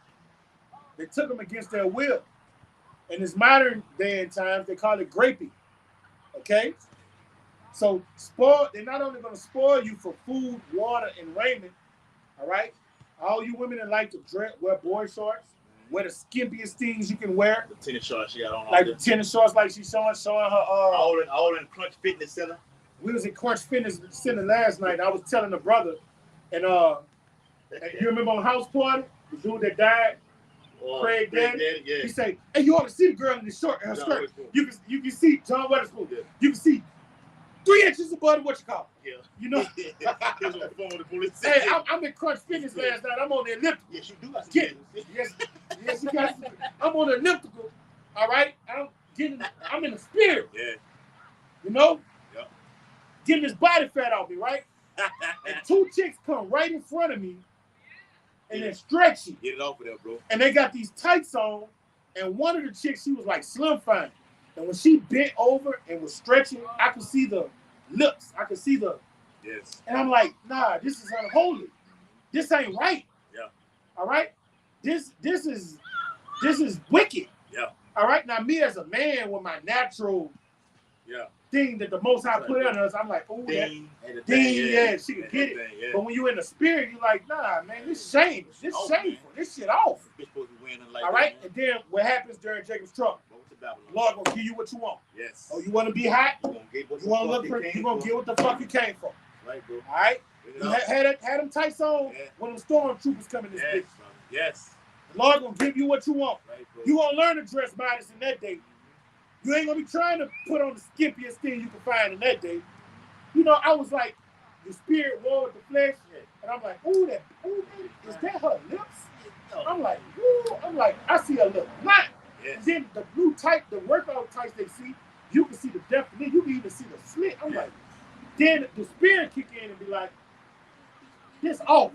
They took them against their will. In this modern day and times, they call it graping. Okay? So they're not only going to spoil you for food, water, and raiment, all right? All you women that like to wear boy shorts, wear the skimpiest things you can wear. The tennis shorts she got on. Like the tennis shorts like she's showing her. All in Crunch Fitness Center. We was at Crunch Fitness Center last night. I was telling the brother, and you remember on House Party, the dude that died, Craig Daddy? Yeah. He said, "Hey, you ought to see the girl in the short in her skirt. You can see John Weatherspoon. Yeah. You can see 3 inches above what you call it. Yeah. You know." Hey, I'm at Crunch Fitness last night. I'm on the elliptical. Yes, you do got some Yes, you got some. I'm on the elliptical. All right, I'm in the spirit. Yeah. You know. Yep. Getting this body fat off me, right? And 2 chicks come right in front of me, and they're stretchy. Get it off of there, bro. And they got these tights on, and one of the chicks, she was like slim fine. And when she bent over and was stretching, I could see the lips. I could see the. Yes. And I'm like, nah, this is unholy. This ain't right. Yeah. All right. This is wicked. Yeah. All right. Now me as a man with my natural. Yeah. Thing that the Most High put on us, I'm like, oh, yeah, she can get it. Yeah. But when you in the spirit, you're like, nah, man, this shameful. This shameful. This shit off. All right, and then what happens during Jacob's trouble? Lord gonna give you what you want. Yes. Oh, you want to be hot? You want to look pretty? You gonna get what the fuck you came for? Right, bro. All right. You had them tights on when the stormtroopers come in this bitch. Yes. The Lord gonna give you what you want. Right, bro. You gonna learn to dress modest in that day. You ain't gonna be trying to put on the skimpiest thing you can find in that day. You know, I was like, the spirit war with the flesh, and I'm like, is that her lips? I'm like, I see a little knot. Yes. And then the blue tight, the workout tights they see, you can see the definition, you can even see the slit. I'm like, then the spirit kick in and be like, this off.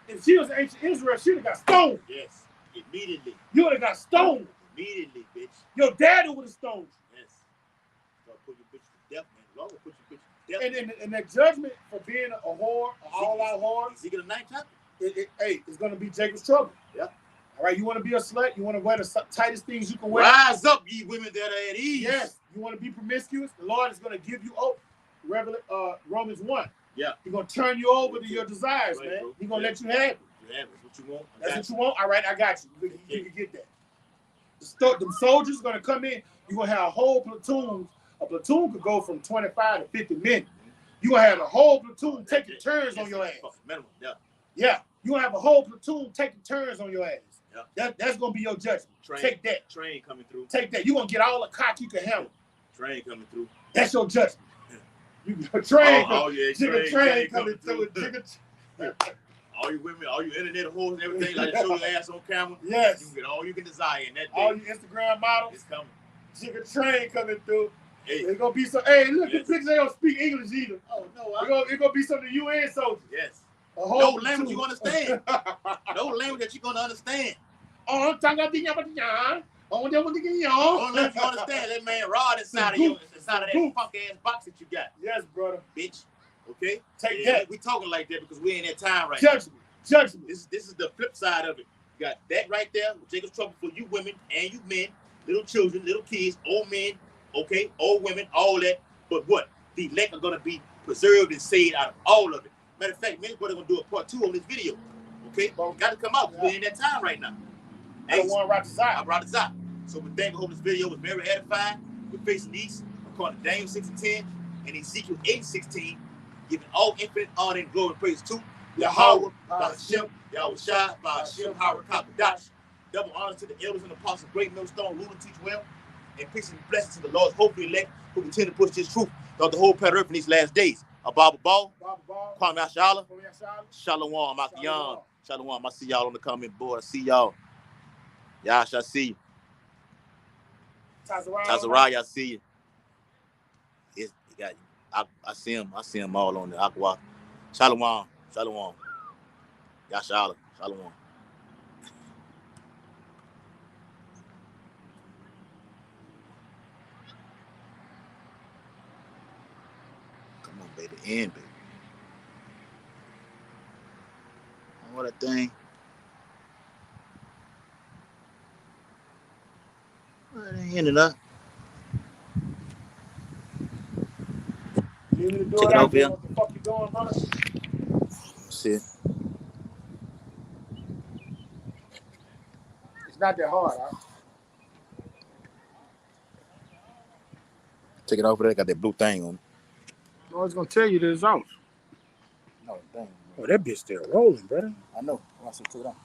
If she was ancient Israel, she'd have got stoned. Yes, immediately. You would have got stoned. Immediately, bitch. Your daddy would have stoned you. Yes. So put your bitch to death, man. Lord will put your bitch to death. And that judgment for being a whore, an all-out whore, Ezekiel 9 chapter. It's going to be Jacob's trouble. Yeah. All right, you want to be a slut? You want to wear the tightest things you can wear? Rise up, ye women that are at ease. Yes. You want to be promiscuous? The Lord is going to give you, Romans 1. Yeah. He's going to turn you over to your desires, right, man. bro. He's going to let you have it. You have it. What you want. That's what you want? All right, I got you. You can get that. them soldiers gonna come in. You're gonna have a whole platoon. A platoon could go from 25 to 50 men. You're gonna have a whole platoon taking turns on your ass. Minimum, yeah. Yeah. You're gonna have a whole platoon taking turns on your ass. Yeah. That's gonna be your judgment. Take that. Train coming through. Take that. You're gonna get all the cock you can handle. Train coming through. That's your judgment. You train. Yeah, train coming through. All you women, all you internet hoes and everything, like show your ass on camera. Yes. You can get all you can desire in that day. All you Instagram models. It's coming. Jigga train coming through. Hey. There's gonna be some. Hey, look, the pictures they don't speak English either. Oh no, It's gonna be some of the UN soldiers. yes. A whole No language you understand. No language that you're gonna understand. Oh, Only language you understand. That man Rod inside of that funk ass box that you got. Yes, brother. Bitch. Okay? Take that. We talking like that because we in that time right now. Judgment. This is the flip side of it. You got that right there, Jacob's trouble for you women and you men, little children, little kids, old men, okay, old women, all that. But what? The elect are gonna be preserved and saved out of all of it. Matter of fact, we're gonna do a part 2 on this video. Okay? Got to come out. We're in that time right now. I want to rock the side. I brought this out. So we thank you. Hope this video was very edifying. We're facing these according to Daniel 6:10 and Ezekiel 8:16, giving all infinite honor and glory and praise to Yahweh, Ba'ashem, Yahushua, Ba'ashem, Harakakadash. Double honors to the elders and apostles, great millstone, rule and teach well, and peace and blessings to the Lord's hopefully elect who continue to push this truth throughout the whole planet Earth in these last days. Ababa Ball, Kwame Ashala, Shalom, Makiyan, Shalom. I see y'all on the comment board. I see y'all. Yash, I see you. Tazariah, I see you. I see him. I see him all on the Aqua. Shalom. Shalom. Yashala. Shalom. Come on, baby. End, baby. What a thing. Well, it ain't ended up. You need to do Check it it out. out, Bill. What the fuck you doing, brother? See it. It's not that hard, huh? Take it over there. Got that blue thing on it. No, it's gonna tell you the results. No, dang. Oh, that bitch still rolling, brother. I know. I said, take it out.